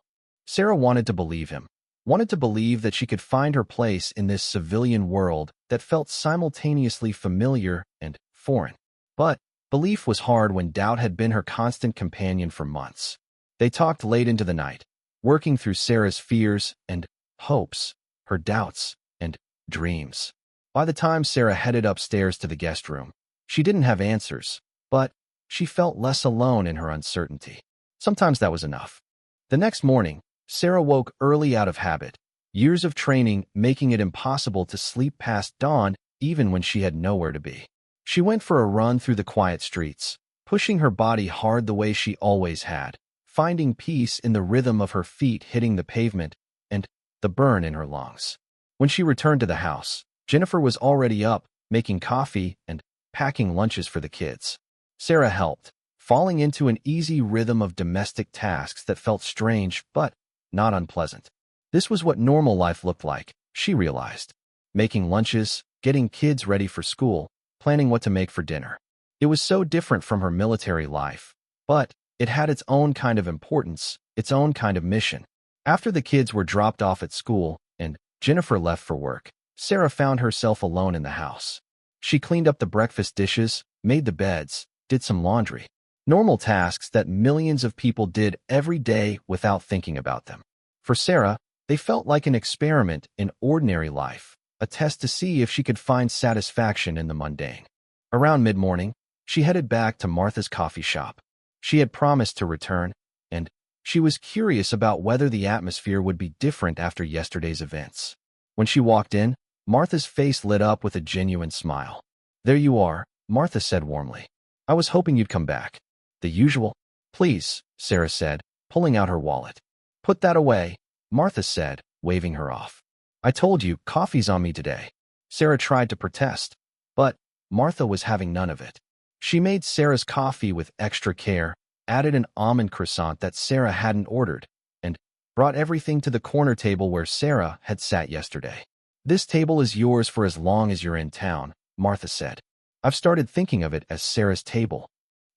Sarah wanted to believe him, wanted to believe that she could find her place in this civilian world that felt simultaneously familiar and foreign. But belief was hard when doubt had been her constant companion for months. They talked late into the night, working through Sarah's fears and hopes, her doubts and dreams. By the time Sarah headed upstairs to the guest room, she didn't have answers, but she felt less alone in her uncertainty. Sometimes that was enough. The next morning, Sarah woke early out of habit, years of training making it impossible to sleep past dawn even when she had nowhere to be. She went for a run through the quiet streets, pushing her body hard the way she always had, finding peace in the rhythm of her feet hitting the pavement and the burn in her lungs. When she returned to the house, Jennifer was already up, making coffee and packing lunches for the kids. Sarah helped, falling into an easy rhythm of domestic tasks that felt strange but not unpleasant. This was what normal life looked like, she realized. Making lunches, getting kids ready for school, planning what to make for dinner. It was so different from her military life, but it had its own kind of importance, its own kind of mission. After the kids were dropped off at school and Jennifer left for work, Sarah found herself alone in the house. She cleaned up the breakfast dishes, made the beds, did some laundry. Normal tasks that millions of people did every day without thinking about them. For Sarah, they felt like an experiment in ordinary life, a test to see if she could find satisfaction in the mundane. Around mid-morning, she headed back to Martha's coffee shop. She had promised to return, and she was curious about whether the atmosphere would be different after yesterday's events. When she walked in, Martha's face lit up with a genuine smile. There you are, Martha said warmly. I was hoping you'd come back. The usual? Please, Sarah said, pulling out her wallet. Put that away, Martha said, waving her off. I told you, coffee's on me today. Sarah tried to protest, but Martha was having none of it. She made Sarah's coffee with extra care, added an almond croissant that Sarah hadn't ordered, and brought everything to the corner table where Sarah had sat yesterday. "This table is yours for as long as you're in town," Martha said. "I've started thinking of it as Sarah's table."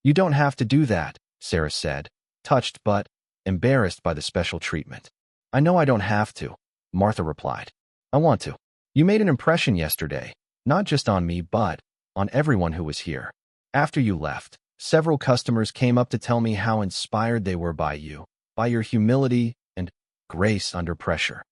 "You don't have to do that," Sarah said, touched but embarrassed by the special treatment. "I know I don't have to," Martha replied. "I want to. You made an impression yesterday, not just on me but on everyone who was here. After you left, several customers came up to tell me how inspired they were by you, by your humility and grace under pressure."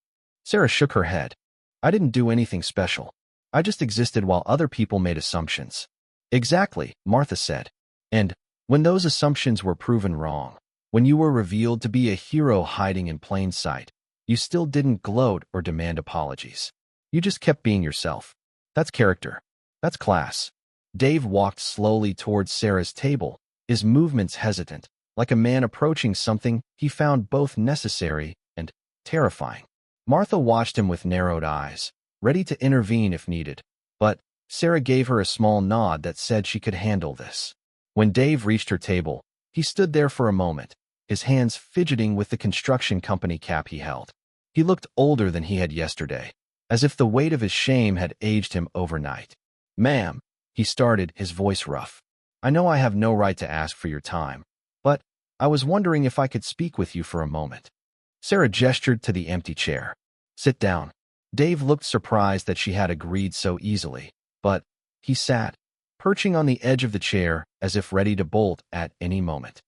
Sarah shook her head. "I didn't do anything special. I just existed while other people made assumptions." "Exactly," Martha said. "And when those assumptions were proven wrong, when you were revealed to be a hero hiding in plain sight, you still didn't gloat or demand apologies. You just kept being yourself. That's character. That's class." Dave walked slowly towards Sarah's table, his movements hesitant, like a man approaching something he found both necessary and terrifying. Martha watched him with narrowed eyes, ready to intervene if needed, but Sarah gave her a small nod that said she could handle this. When Dave reached her table, he stood there for a moment, his hands fidgeting with the construction company cap he held. He looked older than he had yesterday, as if the weight of his shame had aged him overnight. "Ma'am," he started, his voice rough. "I know I have no right to ask for your time, but I was wondering if I could speak with you for a moment." Sarah gestured to the empty chair. "Sit down." Dave looked surprised that she had agreed so easily, but he sat, perching on the edge of the chair as if ready to bolt at any moment.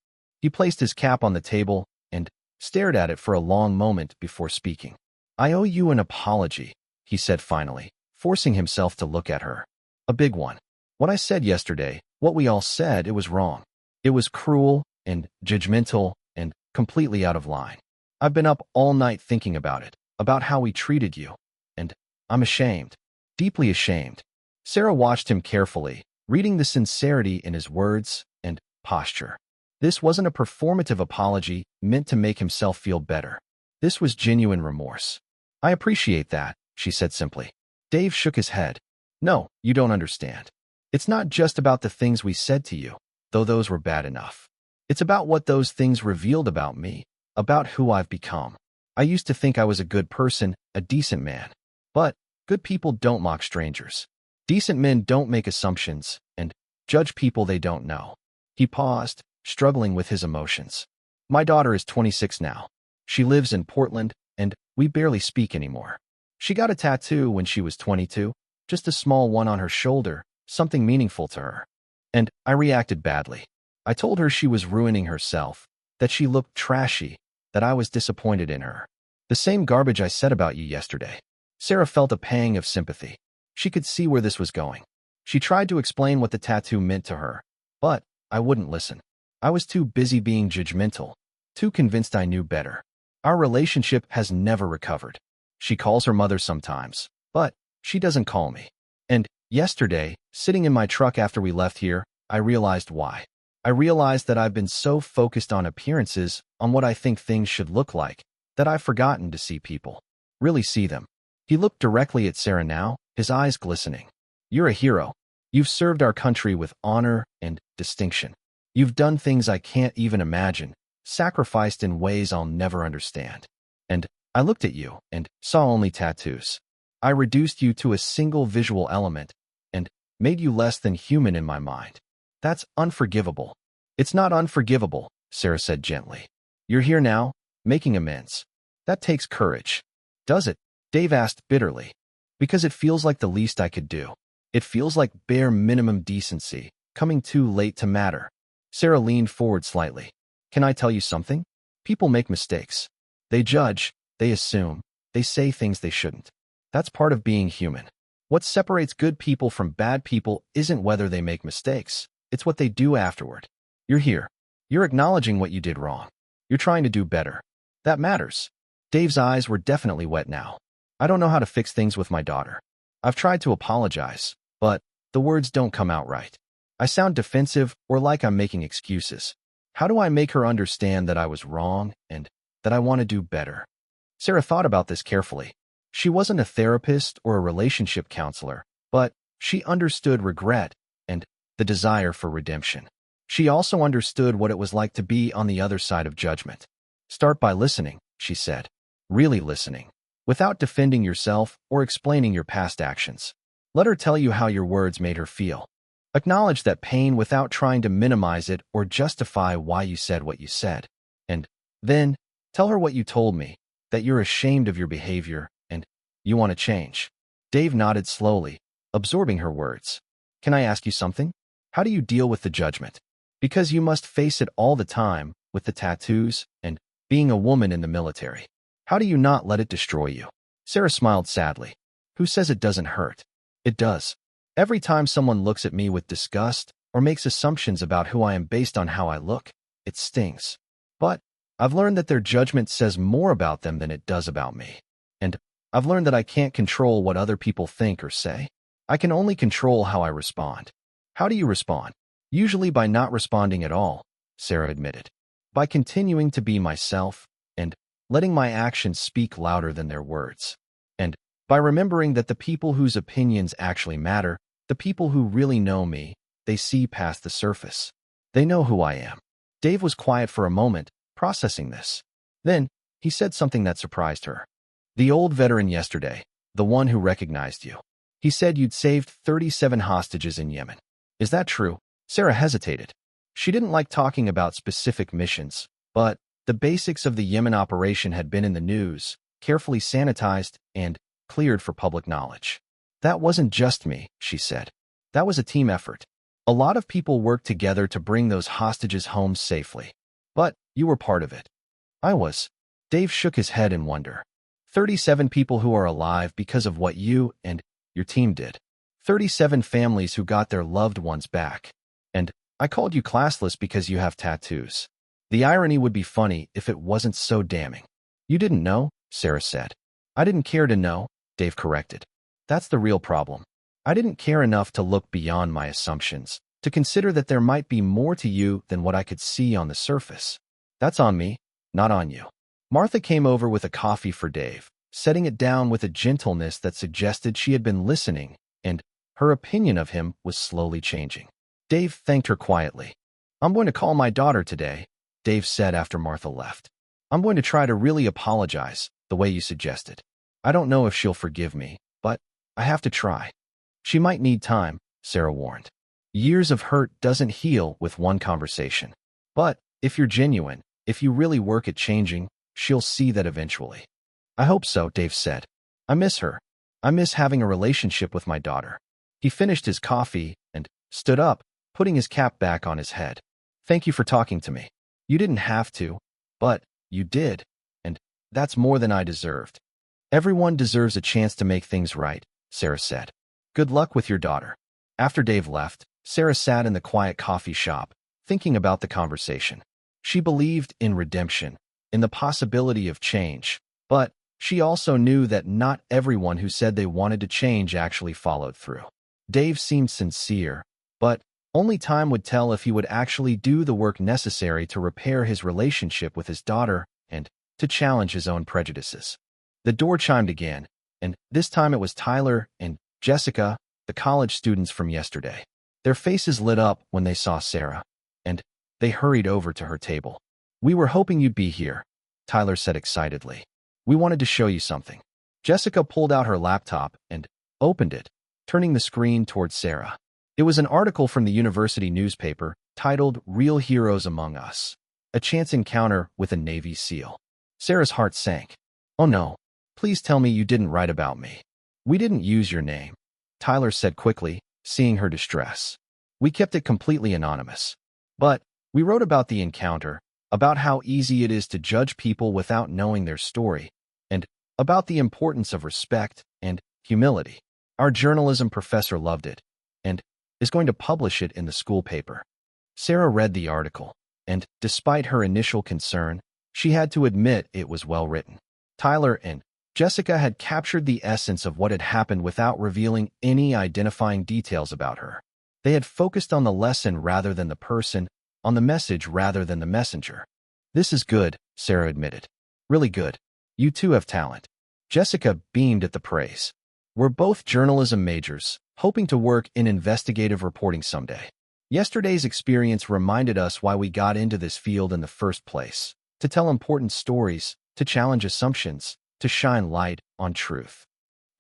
He placed his cap on the table and stared at it for a long moment before speaking. "I owe you an apology," he said finally, forcing himself to look at her. "A big one. What I said yesterday, what we all said, it was wrong. It was cruel and judgmental and completely out of line. I've been up all night thinking about it, about how we treated you, and I'm ashamed, deeply ashamed." Sarah watched him carefully, reading the sincerity in his words and posture. This wasn't a performative apology meant to make himself feel better. This was genuine remorse. "I appreciate that," she said simply. Dave shook his head. "No, you don't understand. It's not just about the things we said to you, though those were bad enough. It's about what those things revealed about me, about who I've become. I used to think I was a good person, a decent man. But good people don't mock strangers. Decent men don't make assumptions and judge people they don't know." He paused, struggling with his emotions. "My daughter is 26 now. She lives in Portland, and we barely speak anymore. She got a tattoo when she was 22, just a small one on her shoulder, something meaningful to her. And I reacted badly. I told her she was ruining herself, that she looked trashy, that I was disappointed in her. The same garbage I said about you yesterday." Sarah felt a pang of sympathy. She could see where this was going. She tried to explain what the tattoo meant to her, but I wouldn't listen. I was too busy being judgmental, too convinced I knew better. Our relationship has never recovered. She calls her mother sometimes, but she doesn't call me. And yesterday, sitting in my truck after we left here, I realized why. I realized that I've been so focused on appearances, on what I think things should look like, that I've forgotten to see people. Really see them." He looked directly at Sarah now, his eyes glistening. "You're a hero. You've served our country with honor and distinction. You've done things I can't even imagine, sacrificed in ways I'll never understand. And I looked at you and saw only tattoos. I reduced you to a single visual element and made you less than human in my mind. That's unforgivable." "It's not unforgivable," Sarah said gently. "You're here now, making amends. That takes courage." "Does it?" Dave asked bitterly. "Because it feels like the least I could do. It feels like bare minimum decency, coming too late to matter." Sarah leaned forward slightly. "Can I tell you something? People make mistakes. They judge, they assume, they say things they shouldn't. That's part of being human. What separates good people from bad people isn't whether they make mistakes. It's what they do afterward. You're here. You're acknowledging what you did wrong. You're trying to do better. That matters." Dave's eyes were definitely wet now. "I don't know how to fix things with my daughter. I've tried to apologize, but the words don't come out right. I sound defensive or like I'm making excuses. How do I make her understand that I was wrong and that I want to do better?" Sarah thought about this carefully. She wasn't a therapist or a relationship counselor, but she understood regret and the desire for redemption. She also understood what it was like to be on the other side of judgment. Start by listening, she said. Really listening. Without defending yourself or explaining your past actions. Let her tell you how your words made her feel. Acknowledge that pain without trying to minimize it or justify why you said what you said. And then, tell her what you told me, that you're ashamed of your behavior and you want to change. Dave nodded slowly, absorbing her words. Can I ask you something? How do you deal with the judgment? Because you must face it all the time, with the tattoos and being a woman in the military. How do you not let it destroy you? Sarah smiled sadly. Who says it doesn't hurt? It does. Every time someone looks at me with disgust or makes assumptions about who I am based on how I look, it stings. But I've learned that their judgment says more about them than it does about me. And I've learned that I can't control what other people think or say. I can only control how I respond. How do you respond? Usually by not responding at all, Sarah admitted. By continuing to be myself and letting my actions speak louder than their words. And by remembering that the people whose opinions actually matter, the people who really know me, they see past the surface. They know who I am. Dave was quiet for a moment, processing this. Then, he said something that surprised her. The old veteran yesterday, the one who recognized you. He said you'd saved 37 hostages in Yemen. Is that true? Sarah hesitated. She didn't like talking about specific missions, but the basics of the Yemen operation had been in the news, carefully sanitized and cleared for public knowledge. That wasn't just me, she said. That was a team effort. A lot of people worked together to bring those hostages home safely. But you were part of it. I was. Dave shook his head in wonder. 37 people who are alive because of what you and your team did. 37 families who got their loved ones back. And I called you classless because you have tattoos. The irony would be funny if it wasn't so damning. You didn't know, Sarah said. I didn't care to know, Dave corrected. That's the real problem. I didn't care enough to look beyond my assumptions, to consider that there might be more to you than what I could see on the surface. That's on me, not on you. Martha came over with a coffee for Dave, setting it down with a gentleness that suggested she had been listening, and her opinion of him was slowly changing. Dave thanked her quietly. I'm going to call my daughter today, Dave said after Martha left. I'm going to try to really apologize, the way you suggested. I don't know if she'll forgive me, but I have to try. She might need time, Sarah warned. Years of hurt doesn't heal with one conversation. But if you're genuine, if you really work at changing, she'll see that eventually. I hope so, Dave said. I miss her. I miss having a relationship with my daughter. He finished his coffee and stood up, putting his cap back on his head. Thank you for talking to me. You didn't have to, but you did, and that's more than I deserved. Everyone deserves a chance to make things right, Sarah said. Good luck with your daughter. After Dave left, Sarah sat in the quiet coffee shop, thinking about the conversation. She believed in redemption, in the possibility of change, but she also knew that not everyone who said they wanted to change actually followed through. Dave seemed sincere, but only time would tell if he would actually do the work necessary to repair his relationship with his daughter and to challenge his own prejudices. The door chimed again, and this time it was Tyler and Jessica, the college students from yesterday. Their faces lit up when they saw Sarah, and they hurried over to her table. We were hoping you'd be here, Tyler said excitedly. We wanted to show you something. Jessica pulled out her laptop and opened it, turning the screen towards Sarah. It was an article from the university newspaper titled Real Heroes Among Us, a chance encounter with a Navy SEAL. Sarah's heart sank. Oh no, please tell me you didn't write about me. We didn't use your name, Tyler said quickly, seeing her distress. We kept it completely anonymous. But we wrote about the encounter, about how easy it is to judge people without knowing their story, and about the importance of respect and humility. Our journalism professor loved it, and is going to publish it in the school paper. Sarah read the article, and despite her initial concern, she had to admit it was well written. Tyler and Jessica had captured the essence of what had happened without revealing any identifying details about her. They had focused on the lesson rather than the person, on the message rather than the messenger. This is good, Sarah admitted. Really good. You too have talent. Jessica beamed at the praise. We're both journalism majors, hoping to work in investigative reporting someday. Yesterday's experience reminded us why we got into this field in the first place, to tell important stories, to challenge assumptions, to shine light on truth.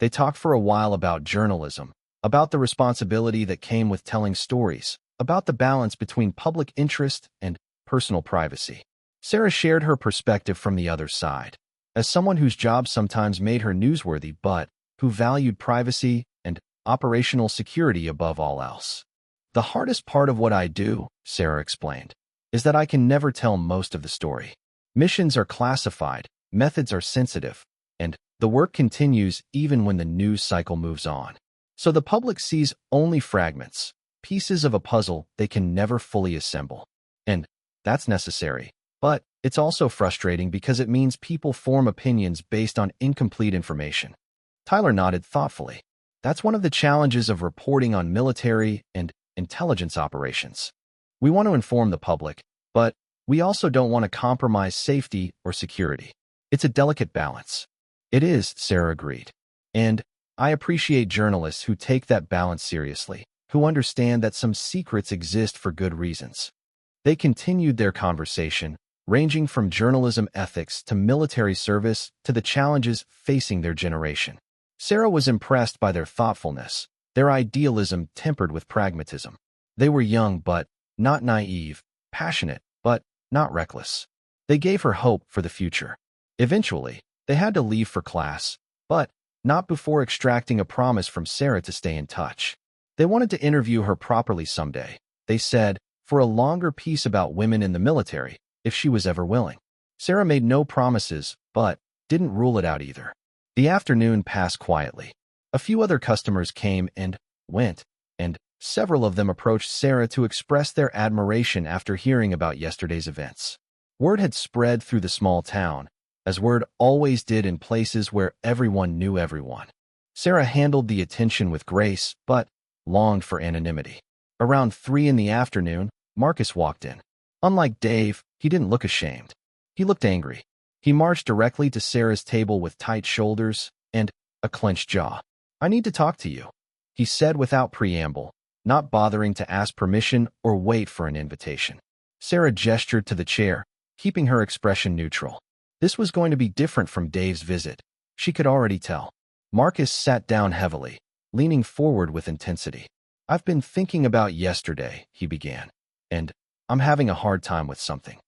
They talked for a while about journalism, about the responsibility that came with telling stories, about the balance between public interest and personal privacy. Sarah shared her perspective from the other side, as someone whose job sometimes made her newsworthy but who valued privacy and operational security above all else. The hardest part of what I do, Sarah explained, is that I can never tell most of the story. Missions are classified, methods are sensitive, and the work continues even when the news cycle moves on. So the public sees only fragments, pieces of a puzzle they can never fully assemble. And that's necessary. But it's also frustrating because it means people form opinions based on incomplete information. Tyler nodded thoughtfully. That's one of the challenges of reporting on military and intelligence operations. We want to inform the public, but we also don't want to compromise safety or security. It's a delicate balance. It is, Sarah agreed. And I appreciate journalists who take that balance seriously, who understand that some secrets exist for good reasons. They continued their conversation, ranging from journalism ethics to military service to the challenges facing their generation. Sarah was impressed by their thoughtfulness, their idealism tempered with pragmatism. They were young but not naive, passionate but not reckless. They gave her hope for the future. Eventually, they had to leave for class, but not before extracting a promise from Sarah to stay in touch. They wanted to interview her properly someday, they said, for a longer piece about women in the military, if she was ever willing. Sarah made no promises, but didn't rule it out either. The afternoon passed quietly. A few other customers came and went, and several of them approached Sarah to express their admiration after hearing about yesterday's events. Word had spread through the small town, as word always did in places where everyone knew everyone. Sarah handled the attention with grace, but longed for anonymity. Around 3 in the afternoon, Marcus walked in. Unlike Dave, he didn't look ashamed. He looked angry. He marched directly to Sarah's table with tight shoulders and a clenched jaw. "I need to talk to you," he said without preamble, not bothering to ask permission or wait for an invitation. Sarah gestured to the chair, keeping her expression neutral. This was going to be different from Dave's visit. She could already tell. Marcus sat down heavily, leaning forward with intensity. "I've been thinking about yesterday," he began, "and I'm having a hard time with something."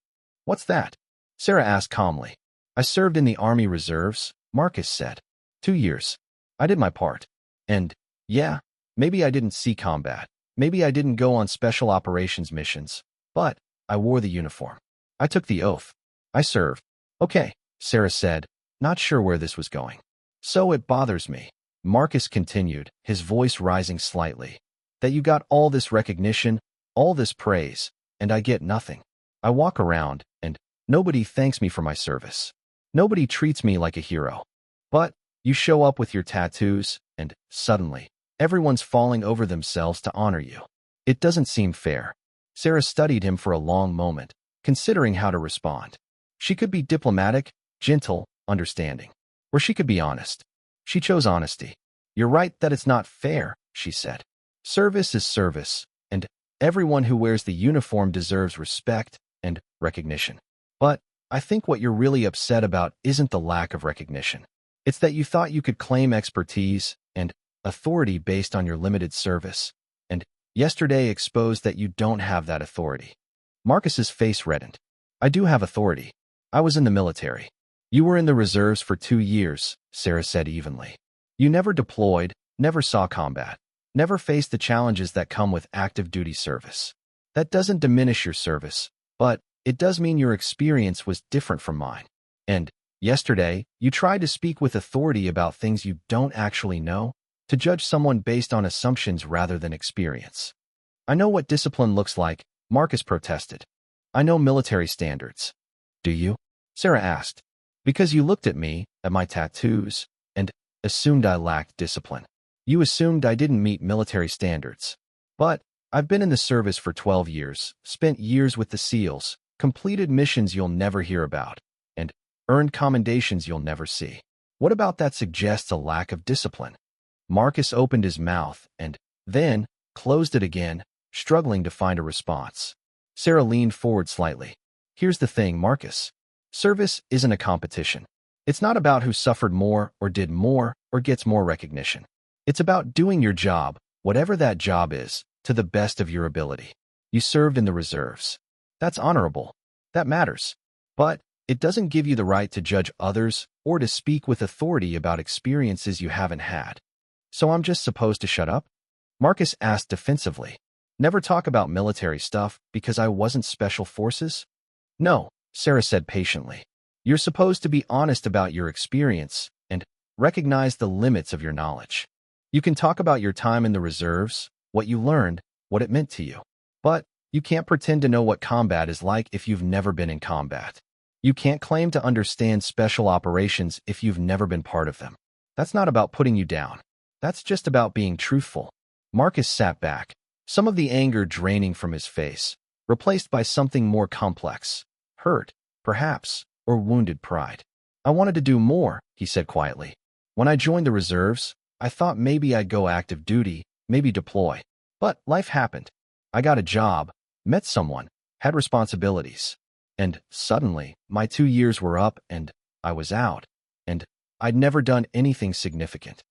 "What's that?" Sarah asked calmly. "I served in the Army Reserves," Marcus said. 2 years. I did my part. And, yeah, maybe I didn't see combat. Maybe I didn't go on special operations missions. But I wore the uniform. I took the oath. I served. "Okay," Sarah said, not sure where this was going. "So it bothers me," Marcus continued, his voice rising slightly, "that you got all this recognition, all this praise, and I get nothing. I walk around, and nobody thanks me for my service. Nobody treats me like a hero. But you show up with your tattoos, and suddenly, everyone's falling over themselves to honor you. It doesn't seem fair." Sarah studied him for a long moment, considering how to respond. She could be diplomatic, gentle, understanding. Or she could be honest. She chose honesty. "You're right that it's not fair," she said. "Service is service, and everyone who wears the uniform deserves respect and recognition. But I think what you're really upset about isn't the lack of recognition. It's that you thought you could claim expertise and authority based on your limited service, and yesterday exposed that you don't have that authority." Marcus's face reddened. "I do have authority. I was in the military." "You were in the reserves for 2 years, Sarah said evenly. "You never deployed, never saw combat, never faced the challenges that come with active duty service. That doesn't diminish your service, but it does mean your experience was different from mine. And yesterday, you tried to speak with authority about things you don't actually know, to judge someone based on assumptions rather than experience." "I know what discipline looks like," Marcus protested. "I know military standards." "Do you?" Sarah asked. "Because you looked at me, at my tattoos, and assumed I lacked discipline. You assumed I didn't meet military standards. But I've been in the service for 12 years, spent years with the SEALs, completed missions you'll never hear about, and earned commendations you'll never see. What about that suggests a lack of discipline?" Marcus opened his mouth and then closed it again, struggling to find a response. Sarah leaned forward slightly. Here's the thing, Marcus. Service isn't a competition. It's not about who suffered more or did more or gets more recognition. It's about doing your job, whatever that job is, to the best of your ability. You served in the reserves. That's honorable. That matters. But it doesn't give you the right to judge others or to speak with authority about experiences you haven't had. So I'm just supposed to shut up? Marcus asked defensively. Never talk about military stuff because I wasn't special forces? No, Sarah said patiently. You're supposed to be honest about your experience and recognize the limits of your knowledge. You can talk about your time in the reserves, what you learned, what it meant to you. But you can't pretend to know what combat is like if you've never been in combat. You can't claim to understand special operations if you've never been part of them. That's not about putting you down. That's just about being truthful. Marcus sat back, some of the anger draining from his face, replaced by something more complex. Hurt, perhaps, or wounded pride. I wanted to do more, he said quietly. When I joined the reserves, I thought maybe I'd go active duty, maybe deploy. But life happened. I got a job, met someone, had responsibilities. And suddenly, my 2 years were up and I was out. And I'd never done anything significant.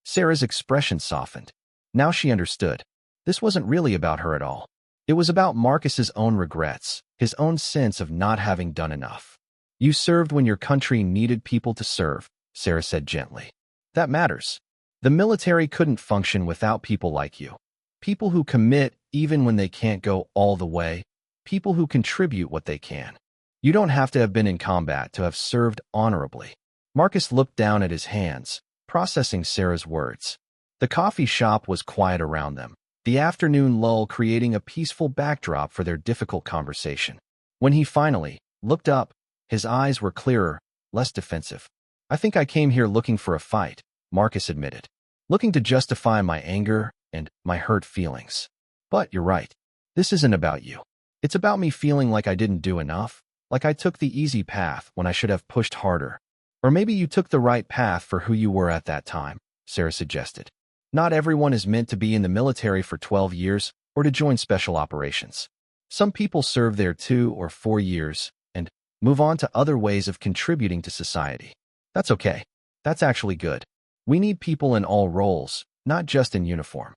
Sarah's expression softened. Now she understood. This wasn't really about her at all. It was about Marcus's own regrets, his own sense of not having done enough. You served when your country needed people to serve, Sarah said gently. That matters. The military couldn't function without people like you. People who commit even when they can't go all the way. People who contribute what they can. You don't have to have been in combat to have served honorably. Marcus looked down at his hands, processing Sarah's words. The coffee shop was quiet around them, the afternoon lull creating a peaceful backdrop for their difficult conversation. When he finally looked up, his eyes were clearer, less defensive. I think I came here looking for a fight, Marcus admitted. Looking to justify my anger and my hurt feelings. But you're right. This isn't about you. It's about me feeling like I didn't do enough, like I took the easy path when I should have pushed harder. Or maybe you took the right path for who you were at that time, Sarah suggested. Not everyone is meant to be in the military for 12 years or to join special operations. Some people serve there 2 or 4 years and move on to other ways of contributing to society. That's okay. That's actually good. We need people in all roles, not just in uniform.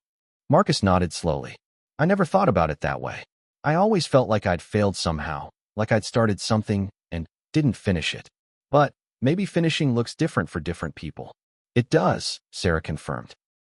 Marcus nodded slowly. I never thought about it that way. I always felt like I'd failed somehow, like I'd started something and didn't finish it. But maybe finishing looks different for different people. It does, Sarah confirmed.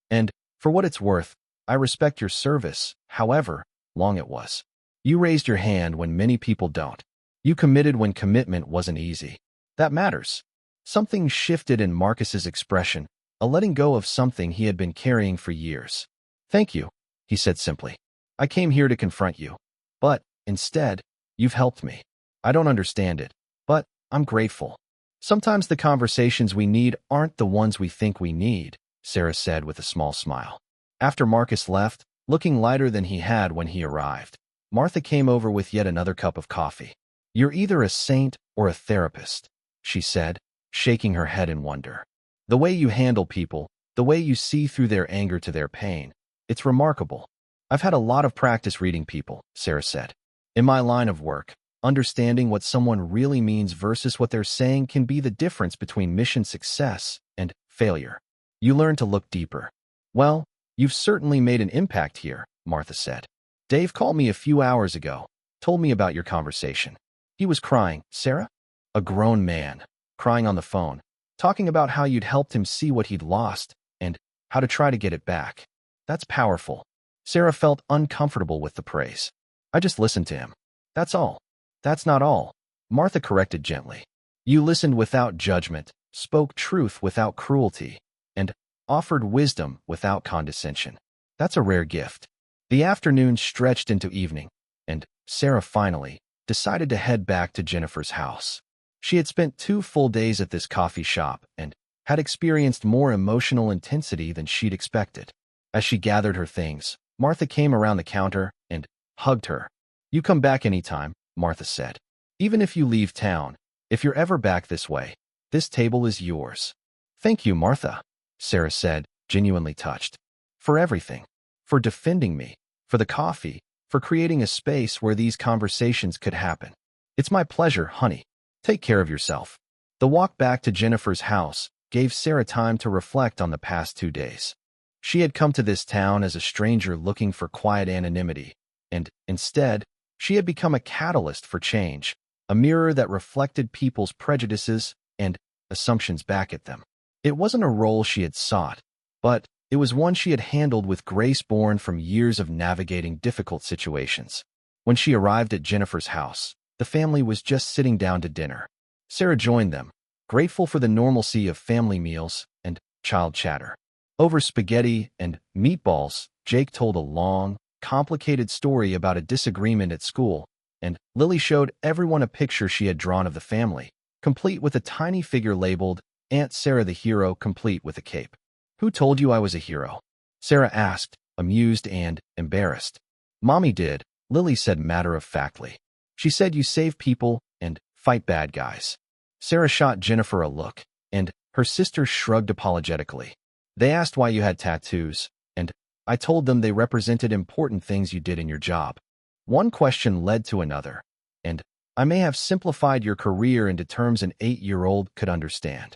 And for what it's worth, I respect your service, however long it was. You raised your hand when many people don't. You committed when commitment wasn't easy. That matters. Something shifted in Marcus's expression, a letting go of something he had been carrying for years. Thank you, he said simply. I came here to confront you. But, instead, you've helped me. I don't understand it, but I'm grateful. Sometimes the conversations we need aren't the ones we think we need, Sarah said with a small smile. After Marcus left, looking lighter than he had when he arrived, Martha came over with yet another cup of coffee. You're either a saint or a therapist, she said, shaking her head in wonder. The way you handle people, the way you see through their anger to their pain, it's remarkable. I've had a lot of practice reading people, Sarah said. In my line of work, understanding what someone really means versus what they're saying can be the difference between mission success and failure. You learn to look deeper. Well, you've certainly made an impact here, Martha said. Dave called me a few hours ago, told me about your conversation. He was crying, Sarah? A grown man, crying on the phone, talking about how you'd helped him see what he'd lost and how to try to get it back. That's powerful. Sarah felt uncomfortable with the praise. I just listened to him. That's all. That's not all, Martha corrected gently. You listened without judgment, spoke truth without cruelty, and offered wisdom without condescension. That's a rare gift. The afternoon stretched into evening, and Sarah finally decided to head back to Jennifer's house. She had spent 2 full days at this coffee shop and had experienced more emotional intensity than she'd expected. As she gathered her things, Martha came around the counter and hugged her. You come back anytime, Martha said. Even if you leave town, if you're ever back this way, this table is yours. Thank you, Martha, Sarah said, genuinely touched. For everything. For defending me. for the coffee, for creating a space where these conversations could happen. It's my pleasure, honey. Take care of yourself. The walk back to Jennifer's house gave Sarah time to reflect on the past 2 days. She had come to this town as a stranger looking for quiet anonymity, and instead, she had become a catalyst for change, a mirror that reflected people's prejudices and assumptions back at them. It wasn't a role she had sought, but it was one she had handled with grace born from years of navigating difficult situations. When she arrived at Jennifer's house, the family was just sitting down to dinner. Sarah joined them, grateful for the normalcy of family meals and child chatter. Over spaghetti and meatballs, Jake told a long, complicated story about a disagreement at school, and Lily showed everyone a picture she had drawn of the family, complete with a tiny figure labeled Aunt Sarah the Hero, complete with a cape. "Who told you I was a hero?" Sarah asked, amused and embarrassed. "Mommy did," Lily said matter-of-factly. "She said you save people and fight bad guys." Sarah shot Jennifer a look, and her sister shrugged apologetically. "They asked why you had tattoos, and I told them they represented important things you did in your job." One question led to another, and I may have simplified your career into terms an 8-year-old could understand.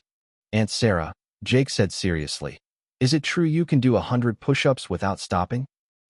"Aunt Sarah," Jake said seriously, "is it true you can do 100 push-ups without stopping?"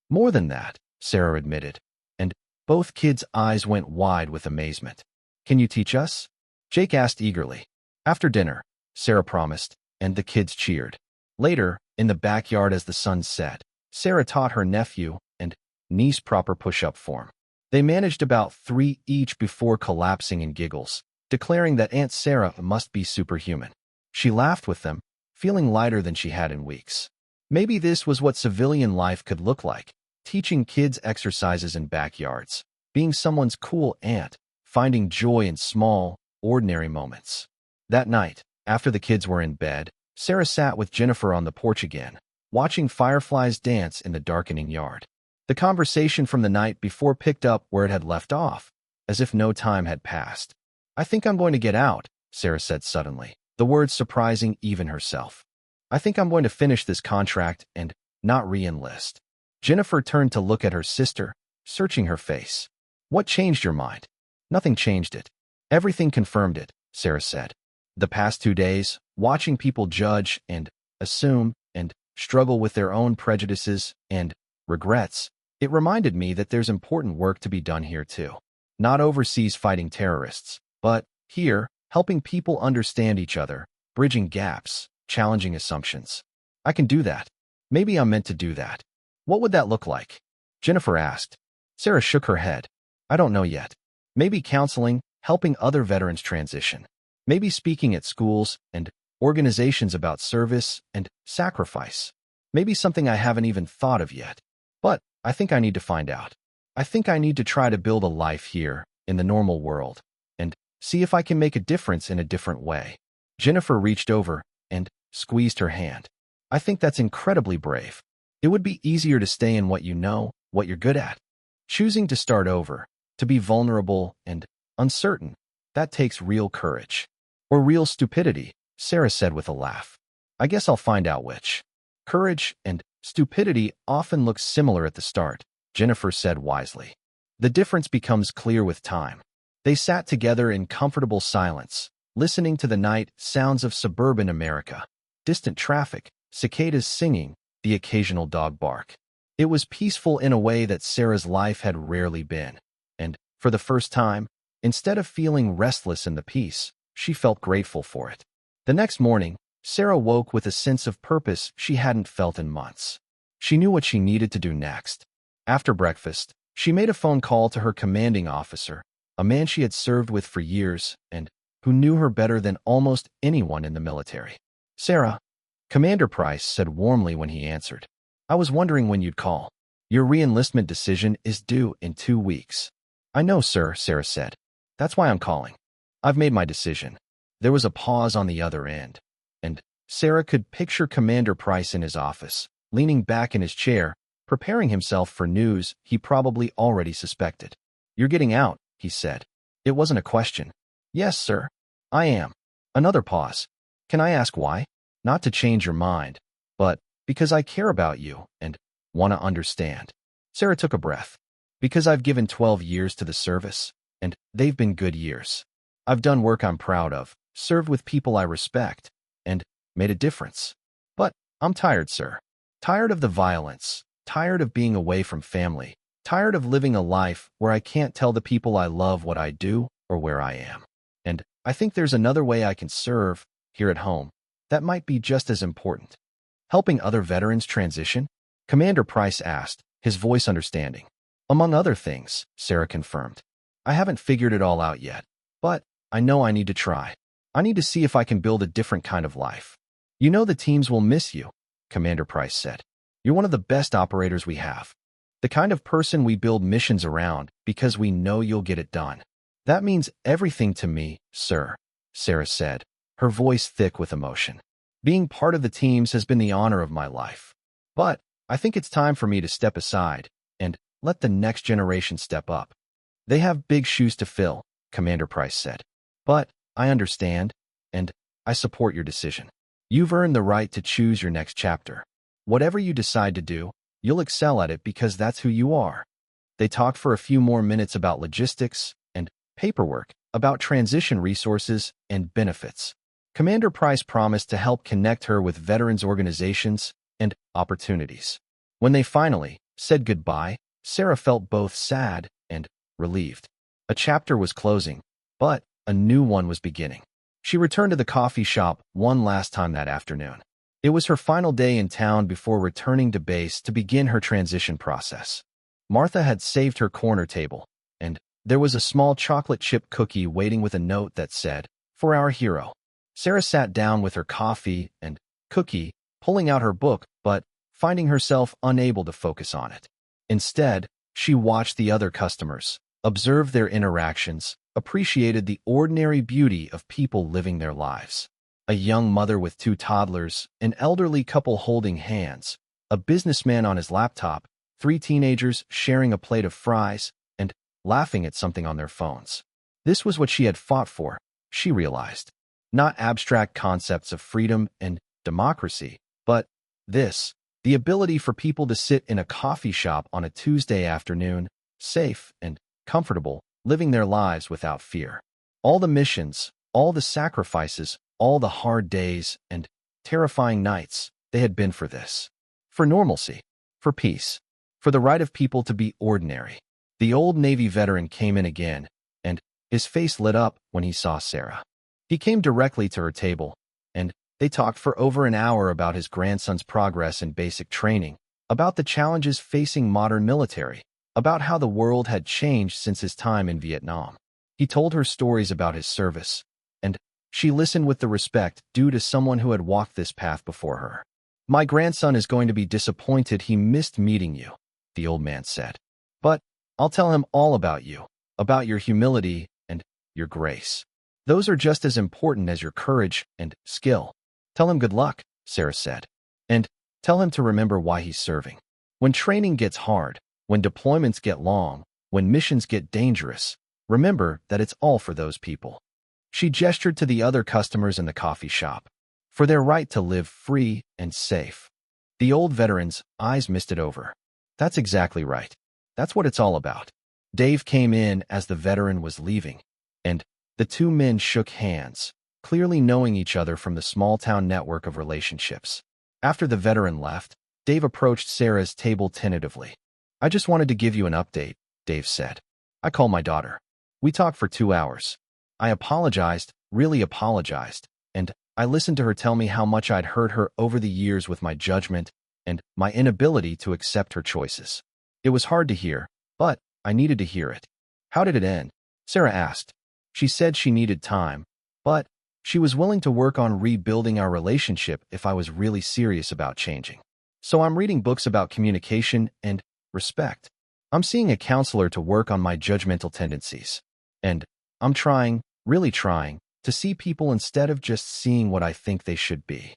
"More than that," Sarah admitted, and both kids' eyes went wide with amazement. "Can you teach us?" Jake asked eagerly. "After dinner," Sarah promised, and the kids cheered. Later, in the backyard as the sun set, Sarah taught her nephew and niece proper push-up form. They managed about 3 each before collapsing in giggles, declaring that Aunt Sarah must be superhuman. She laughed with them, feeling lighter than she had in weeks. Maybe this was what civilian life could look like, teaching kids exercises in backyards, being someone's cool aunt, finding joy in small, ordinary moments. That night, after the kids were in bed, Sarah sat with Jennifer on the porch again, watching fireflies dance in the darkening yard. The conversation from the night before picked up where it had left off, as if no time had passed. "I think I'm going to get out," Sarah said suddenly, the words surprising even herself. "I think I'm going to finish this contract and not re-enlist." Jennifer turned to look at her sister, searching her face. "What changed your mind?" "Nothing changed it. Everything confirmed it," Sarah said. "The past 2 days, watching people judge and assume and struggle with their own prejudices and regrets, it reminded me that there's important work to be done here too. Not overseas fighting terrorists, but here, helping people understand each other, bridging gaps, challenging assumptions. I can do that. Maybe I'm meant to do that." "What would that look like?" Jennifer asked. Sarah shook her head. "I don't know yet. Maybe counseling, helping other veterans transition. Maybe speaking at schools and organizations about service and sacrifice. Maybe something I haven't even thought of yet. But I think I need to find out. I think I need to try to build a life here, in the normal world, and see if I can make a difference in a different way." Jennifer reached over and squeezed her hand. "I think that's incredibly brave. It would be easier to stay in what you know, what you're good at. Choosing to start over, to be vulnerable and uncertain, that takes real courage. Or real stupidity," Sarah said with a laugh. "I guess I'll find out which." "Courage and stupidity often look similar at the start," Jennifer said wisely. "The difference becomes clear with time." They sat together in comfortable silence, listening to the night sounds of suburban America, distant traffic, cicadas singing, the occasional dog bark. It was peaceful in a way that Sarah's life had rarely been, and, for the first time, instead of feeling restless in the peace, she felt grateful for it. The next morning, Sarah woke with a sense of purpose she hadn't felt in months. She knew what she needed to do next. After breakfast, she made a phone call to her commanding officer, a man she had served with for years and who knew her better than almost anyone in the military. "Sarah," Commander Price said warmly when he answered. "I was wondering when you'd call. Your re-enlistment decision is due in 2 weeks." "I know, sir," Sarah said. "That's why I'm calling. I've made my decision." There was a pause on the other end, and Sarah could picture Commander Price in his office, leaning back in his chair, preparing himself for news he probably already suspected. "You're getting out," he said. It wasn't a question. "Yes, sir. I am." Another pause. "Can I ask why?" "Not to change your mind, but because I care about you and want to understand." Sarah took a breath. Because I've given 12 years to the service, and they've been good years. I've done work I'm proud of, served with people I respect, and made a difference. But I'm tired, sir. Tired of the violence, tired of being away from family, tired of living a life where I can't tell the people I love what I do or where I am. And I think there's another way I can serve, here at home, that might be just as important. Helping other veterans transition? Commander Price asked, his voice understanding. Among other things, Sarah confirmed. I haven't figured it all out yet, but I know I need to try. I need to see if I can build a different kind of life. You know the teams will miss you, Commander Price said. You're one of the best operators we have. The kind of person we build missions around because we know you'll get it done. That means everything to me, sir, Sarah said, her voice thick with emotion. Being part of the teams has been the honor of my life. But I think it's time for me to step aside and let the next generation step up. They have big shoes to fill, Commander Price said. But I understand, and I support your decision. You've earned the right to choose your next chapter. Whatever you decide to do, you'll excel at it because that's who you are. They talked for a few more minutes about logistics and paperwork, about transition resources and benefits. Commander Price promised to help connect her with veterans organizations and opportunities. When they finally said goodbye, Sarah felt both sad and relieved. A chapter was closing, but a new one was beginning. She returned to the coffee shop one last time that afternoon. It was her final day in town before returning to base to begin her transition process. Martha had saved her corner table, and there was a small chocolate chip cookie waiting with a note that said, "For our hero." Sarah sat down with her coffee and cookie, pulling out her book, but finding herself unable to focus on it. Instead, she watched the other customers, observed their interactions, appreciated the ordinary beauty of people living their lives. A young mother with 2 toddlers, an elderly couple holding hands, a businessman on his laptop, 3 teenagers sharing a plate of fries, and laughing at something on their phones. This was what she had fought for, she realized. Not abstract concepts of freedom and democracy, but this, the ability for people to sit in a coffee shop on a Tuesday afternoon, safe and comfortable, living their lives without fear. All the missions, all the sacrifices, all the hard days and terrifying nights, they had been for this. For normalcy, for peace, for the right of people to be ordinary. The old Navy veteran came in again, and his face lit up when he saw Sarah. He came directly to her table, and they talked for over an hour about his grandson's progress in basic training, about the challenges facing modern military, about how the world had changed since his time in Vietnam. He told her stories about his service, and she listened with the respect due to someone who had walked this path before her. "My grandson is going to be disappointed he missed meeting you," the old man said. "But I'll tell him all about you, about your humility and your grace. Those are just as important as your courage and skill. Tell him good luck," Sarah said. "And tell him to remember why he's serving. When training gets hard, when deployments get long, when missions get dangerous, remember that it's all for those people." She gestured to the other customers in the coffee shop, for their right to live free and safe. The old veteran's eyes misted over. That's exactly right. That's what it's all about. Dave came in as the veteran was leaving, and the 2 men shook hands, clearly knowing each other from the small-town network of relationships. After the veteran left, Dave approached Sarah's table tentatively. "I just wanted to give you an update," Dave said. "I called my daughter. We talked for 2 hours. I apologized, really apologized, and I listened to her tell me how much I'd hurt her over the years with my judgment and my inability to accept her choices. It was hard to hear, but I needed to hear it." "How did it end?" Sarah asked. She said she needed time, but she was willing to work on rebuilding our relationship if I was really serious about changing. "So I'm reading books about communication and respect. I'm seeing a counselor to work on my judgmental tendencies. And I'm trying, really trying, to see people instead of just seeing what I think they should be."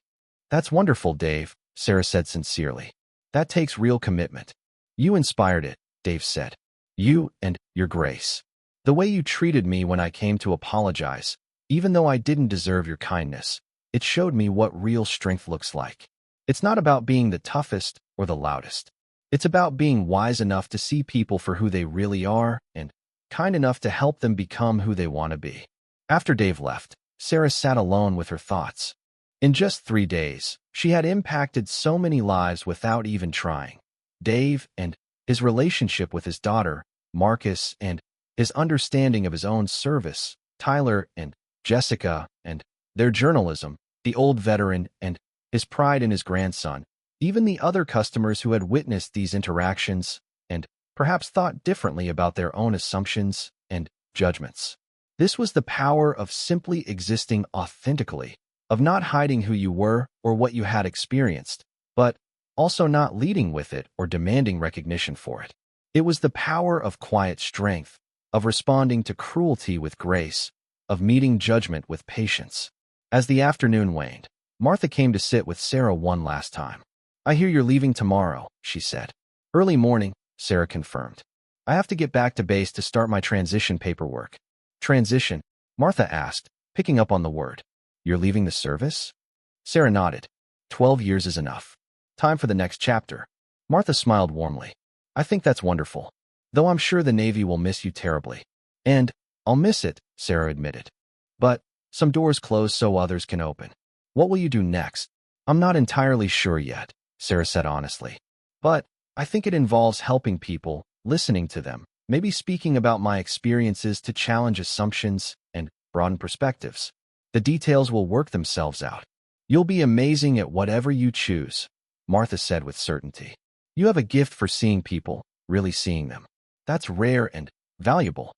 "That's wonderful, Dave," Sarah said sincerely. "That takes real commitment." "You inspired it," Dave said. "You and your grace. The way you treated me when I came to apologize, even though I didn't deserve your kindness, it showed me what real strength looks like. It's not about being the toughest or the loudest. It's about being wise enough to see people for who they really are and kind enough to help them become who they want to be. After Dave left, Sarah sat alone with her thoughts. In just 3 days, she had impacted so many lives without even trying. Dave and his relationship with his daughter, Marcus, and his understanding of his own service, Tyler and Jessica, and their journalism, the old veteran, and his pride in his grandson, even the other customers who had witnessed these interactions and perhaps thought differently about their own assumptions and judgments. This was the power of simply existing authentically, of not hiding who you were or what you had experienced, but also not leading with it or demanding recognition for it. It was the power of quiet strength, of responding to cruelty with grace, of meeting judgment with patience. As the afternoon waned, Martha came to sit with Sarah one last time. "I hear you're leaving tomorrow," she said. "Early morning," Sarah confirmed. "I have to get back to base to start my transition paperwork." "Transition?" Martha asked, picking up on the word. "You're leaving the service?" Sarah nodded. 12 years is enough. Time for the next chapter." Martha smiled warmly. "I think that's wonderful. Though I'm sure the Navy will miss you terribly." "And I'll miss it," Sarah admitted. "But some doors close so others can open. What will you do next?" "I'm not entirely sure yet," Sarah said honestly. "But I think it involves helping people, listening to them, maybe speaking about my experiences to challenge assumptions and broaden perspectives. The details will work themselves out." "You'll be amazing at whatever you choose," Martha said with certainty. "You have a gift for seeing people, really seeing them. That's rare and valuable."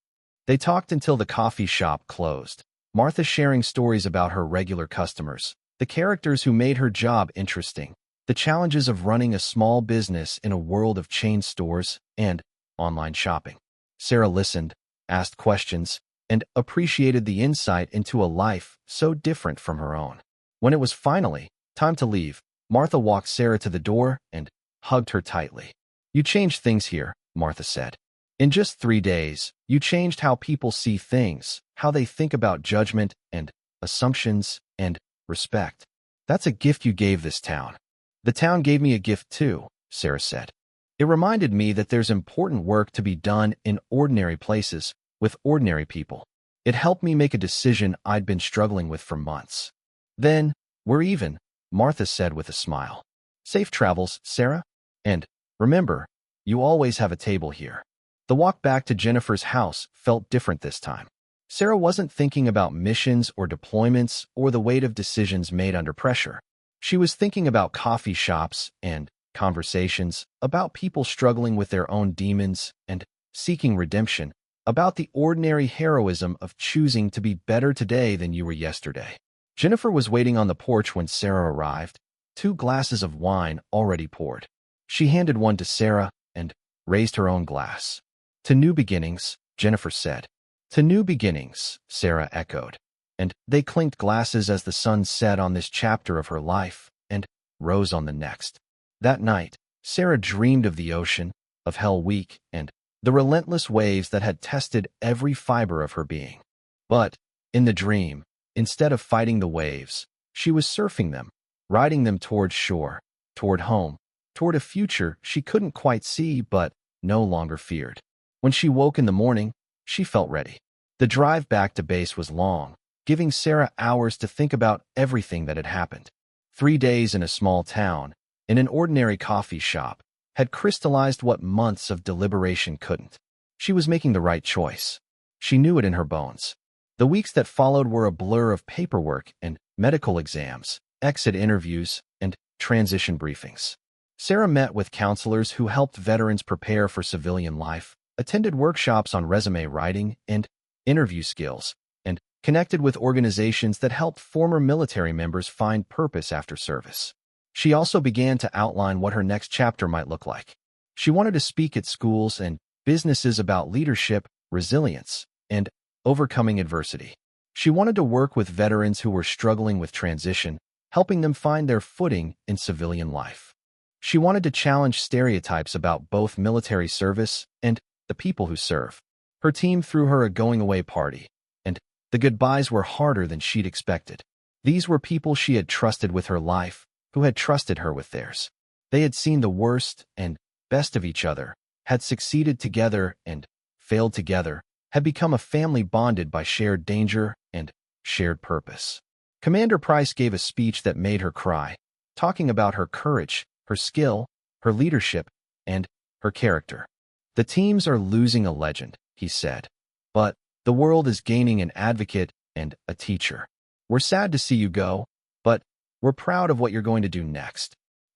They talked until the coffee shop closed, Martha sharing stories about her regular customers, the characters who made her job interesting, the challenges of running a small business in a world of chain stores and online shopping. Sarah listened, asked questions, and appreciated the insight into a life so different from her own. When it was finally time to leave, Martha walked Sarah to the door and hugged her tightly. "You changed things here," Martha said. "In just 3 days, you changed how people see things, how they think about judgment and assumptions and respect. That's a gift you gave this town." "The town gave me a gift too," Sarah said. "It reminded me that there's important work to be done in ordinary places, with ordinary people. It helped me make a decision I'd been struggling with for months." "Then, we're even," Martha said with a smile. "Safe travels, Sarah. And remember, you always have a table here." The walk back to Jennifer's house felt different this time. Sarah wasn't thinking about missions or deployments or the weight of decisions made under pressure. She was thinking about coffee shops and conversations, about people struggling with their own demons and seeking redemption, about the ordinary heroism of choosing to be better today than you were yesterday. Jennifer was waiting on the porch when Sarah arrived, 2 glasses of wine already poured. She handed one to Sarah and raised her own glass. "To new beginnings," Jennifer said. "To new beginnings," Sarah echoed. And they clinked glasses as the sun set on this chapter of her life and rose on the next. That night, Sarah dreamed of the ocean, of Hell Week, and the relentless waves that had tested every fiber of her being. But, in the dream, instead of fighting the waves, she was surfing them, riding them toward shore, toward home, toward a future she couldn't quite see but no longer feared. When she woke in the morning, she felt ready. The drive back to base was long, giving Sarah hours to think about everything that had happened. 3 days in a small town, in an ordinary coffee shop, had crystallized what months of deliberation couldn't. She was making the right choice. She knew it in her bones. The weeks that followed were a blur of paperwork and medical exams, exit interviews, and transition briefings. Sarah met with counselors who helped veterans prepare for civilian life, attended workshops on resume writing and interview skills, and connected with organizations that helped former military members find purpose after service. She also began to outline what her next chapter might look like. She wanted to speak at schools and businesses about leadership, resilience, and overcoming adversity. She wanted to work with veterans who were struggling with transition, helping them find their footing in civilian life. She wanted to challenge stereotypes about both military service and the people who serve. Her team threw her a going-away party, and the goodbyes were harder than she'd expected. These were people she had trusted with her life, who had trusted her with theirs. They had seen the worst and best of each other, had succeeded together and failed together, had become a family bonded by shared danger and shared purpose. Commander Price gave a speech that made her cry, talking about her courage, her skill, her leadership, and her character. "The teams are losing a legend," he said, "but the world is gaining an advocate and a teacher. We're sad to see you go, but we're proud of what you're going to do next."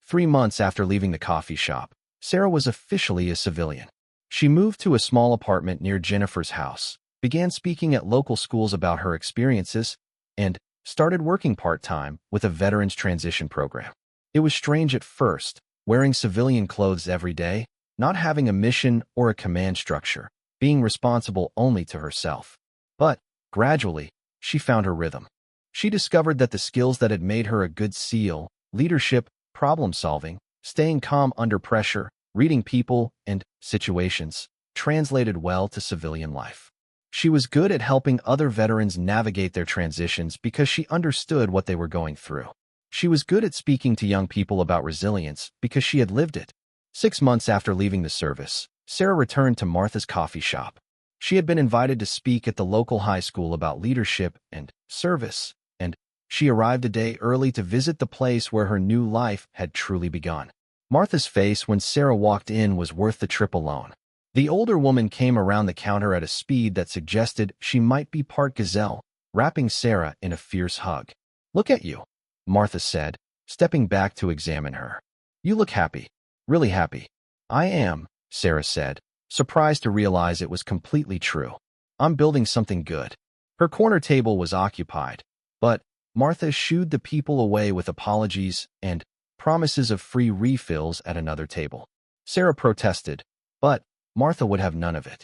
3 months after leaving the coffee shop, Sarah was officially a civilian. She moved to a small apartment near Jennifer's house, began speaking at local schools about her experiences, and started working part-time with a veterans transition program. It was strange at first, wearing civilian clothes every day, not having a mission or a command structure, being responsible only to herself. But gradually, she found her rhythm. She discovered that the skills that had made her a good SEAL, leadership, problem-solving, staying calm under pressure, reading people and situations, translated well to civilian life. She was good at helping other veterans navigate their transitions because she understood what they were going through. She was good at speaking to young people about resilience because she had lived it. 6 months after leaving the service, Sarah returned to Martha's coffee shop. She had been invited to speak at the local high school about leadership and service, and she arrived a day early to visit the place where her new life had truly begun. Martha's face when Sarah walked in was worth the trip alone. The older woman came around the counter at a speed that suggested she might be part gazelle, wrapping Sarah in a fierce hug. "Look at you," Martha said, stepping back to examine her. "You look happy, really happy." "I am," Sarah said, surprised to realize it was completely true. "I'm building something good." Her corner table was occupied, but Martha shooed the people away with apologies and promises of free refills at another table. Sarah protested, but Martha would have none of it.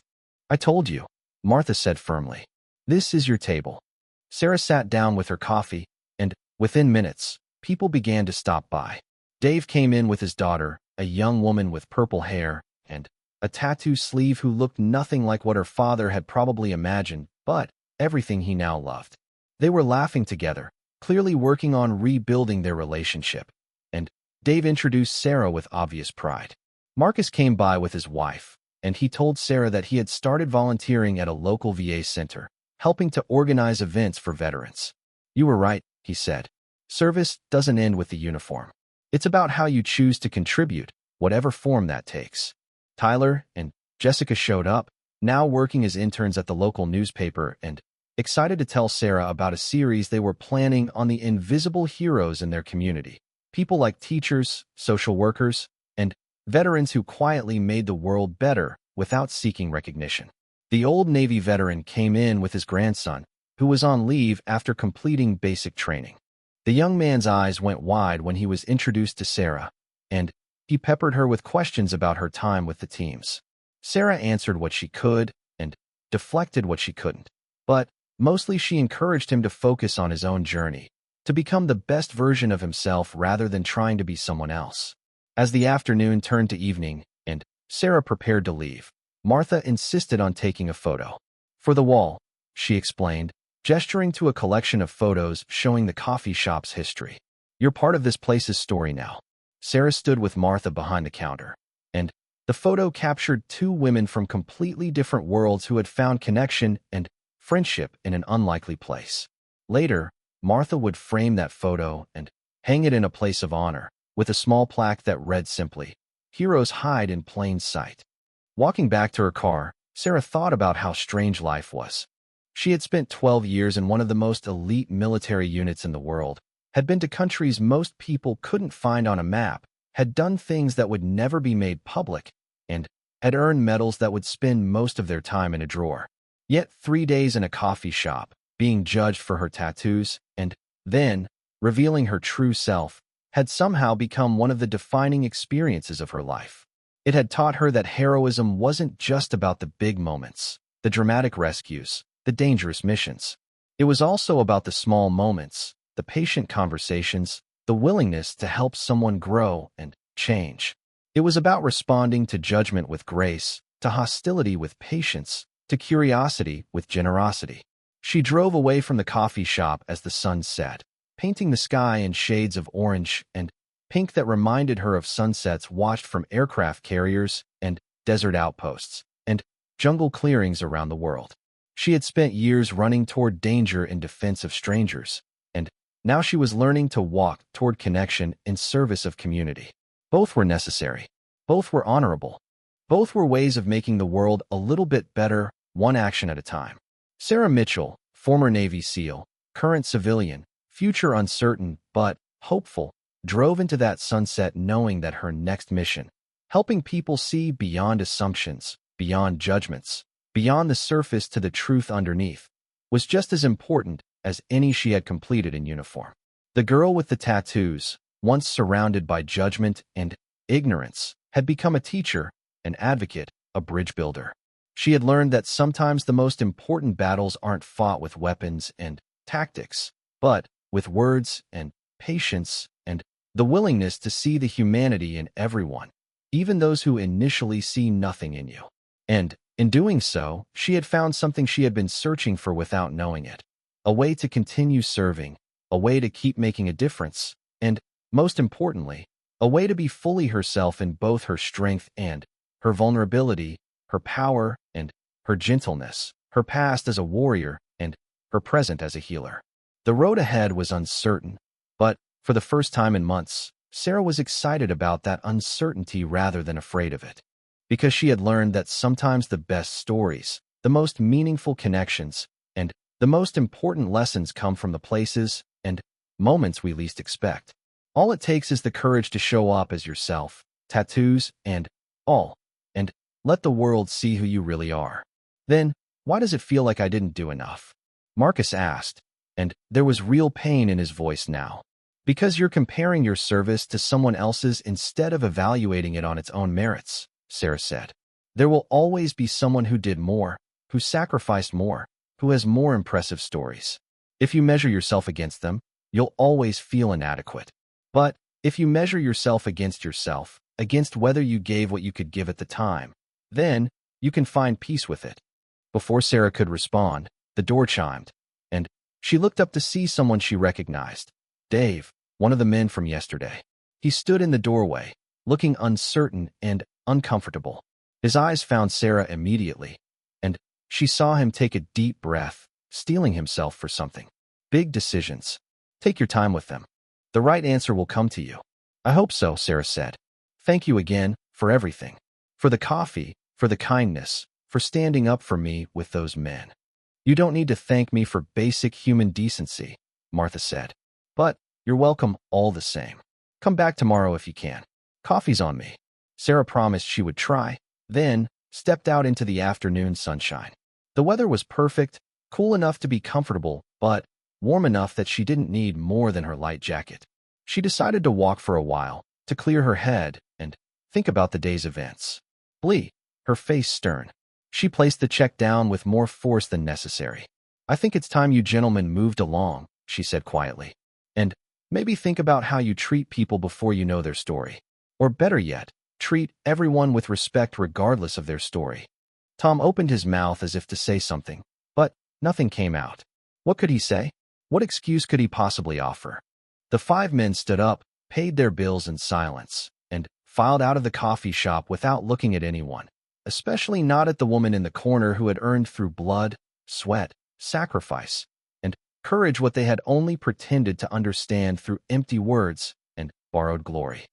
"I told you," Martha said firmly. "This is your table." Sarah sat down with her coffee, and within minutes, people began to stop by. Dave came in with his daughter, a young woman with purple hair and a tattoo sleeve who looked nothing like what her father had probably imagined, but everything he now loved. They were laughing together, clearly working on rebuilding their relationship, and Dave introduced Sarah with obvious pride. Marcus came by with his wife, and he told Sarah that he had started volunteering at a local VA center, helping to organize events for veterans. "You were right," he said. "Service doesn't end with the uniform. It's about how you choose to contribute, whatever form that takes." Tyler and Jessica showed up, now working as interns at the local newspaper and excited to tell Sarah about a series they were planning on the invisible heroes in their community. People like teachers, social workers, and veterans who quietly made the world better without seeking recognition. The old Navy veteran came in with his grandson, who was on leave after completing basic training. The young man's eyes went wide when he was introduced to Sarah, and he peppered her with questions about her time with the teams. Sarah answered what she could and deflected what she couldn't, but mostly she encouraged him to focus on his own journey, to become the best version of himself rather than trying to be someone else. As the afternoon turned to evening and Sarah prepared to leave, Martha insisted on taking a photo. "For the wall," she explained, gesturing to a collection of photos showing the coffee shop's history. "You're part of this place's story now." Sarah stood with Martha behind the counter, and the photo captured two women from completely different worlds who had found connection and friendship in an unlikely place. Later, Martha would frame that photo and hang it in a place of honor, with a small plaque that read simply, "Heroes hide in plain sight." Walking back to her car, Sarah thought about how strange life was. She had spent 12 years in one of the most elite military units in the world, had been to countries most people couldn't find on a map, had done things that would never be made public, and had earned medals that would spend most of their time in a drawer. Yet 3 days in a coffee shop, being judged for her tattoos, and then revealing her true self, had somehow become one of the defining experiences of her life. It had taught her that heroism wasn't just about the big moments, the dramatic rescues, the dangerous missions. It was also about the small moments, the patient conversations, the willingness to help someone grow and change. It was about responding to judgment with grace, to hostility with patience, to curiosity with generosity. She drove away from the coffee shop as the sun set, painting the sky in shades of orange and pink that reminded her of sunsets watched from aircraft carriers and desert outposts and jungle clearings around the world. She had spent years running toward danger in defense of strangers, and now she was learning to walk toward connection in service of community. Both were necessary. Both were honorable. Both were ways of making the world a little bit better, one action at a time. Sarah Mitchell, former Navy SEAL, current civilian, future uncertain but hopeful, drove into that sunset knowing that her next mission, helping people see beyond assumptions, beyond judgments, beyond the surface to the truth underneath, was just as important as any she had completed in uniform. The girl with the tattoos, once surrounded by judgment and ignorance, had become a teacher, an advocate, a bridge builder. She had learned that sometimes the most important battles aren't fought with weapons and tactics, but with words and patience and the willingness to see the humanity in everyone, even those who initially see nothing in you. And in doing so, she had found something she had been searching for without knowing it. A way to continue serving, a way to keep making a difference, and, most importantly, a way to be fully herself in both her strength and her vulnerability, her power and her gentleness, her past as a warrior and her present as a healer. The road ahead was uncertain, but for the first time in months, Sarah was excited about that uncertainty rather than afraid of it. Because she had learned that sometimes the best stories, the most meaningful connections, and the most important lessons come from the places and moments we least expect. All it takes is the courage to show up as yourself, tattoos and all, and let the world see who you really are. Then, why does it feel like I didn't do enough? Marcus asked, and there was real pain in his voice now. Because you're comparing your service to someone else's instead of evaluating it on its own merits, Sarah said. There will always be someone who did more, who sacrificed more, who has more impressive stories. If you measure yourself against them, you'll always feel inadequate. But if you measure yourself, against whether you gave what you could give at the time, then you can find peace with it. Before Sarah could respond, the door chimed, and she looked up to see someone she recognized. Dave, one of the men from yesterday. He stood in the doorway, looking uncertain and uncomfortable. His eyes found Sarah immediately, and she saw him take a deep breath, steeling himself for something. Big decisions. Take your time with them. The right answer will come to you. I hope so, Sarah said. Thank you again for everything. For the coffee, for the kindness, for standing up for me with those men. You don't need to thank me for basic human decency, Martha said. But you're welcome all the same. Come back tomorrow if you can. Coffee's on me. Sarah promised she would try, then stepped out into the afternoon sunshine. The weather was perfect, cool enough to be comfortable, but warm enough that she didn't need more than her light jacket. She decided to walk for a while, to clear her head and think about the day's events. Blee, her face stern. She placed the check down with more force than necessary. I think it's time you gentlemen moved along, she said quietly. And maybe think about how you treat people before you know their story. Or better yet, treat everyone with respect regardless of their story. Tom opened his mouth as if to say something, but nothing came out. What could he say? What excuse could he possibly offer? The 5 men stood up, paid their bills in silence, and filed out of the coffee shop without looking at anyone, especially not at the woman in the corner who had earned through blood, sweat, sacrifice, and courage what they had only pretended to understand through empty words and borrowed glory.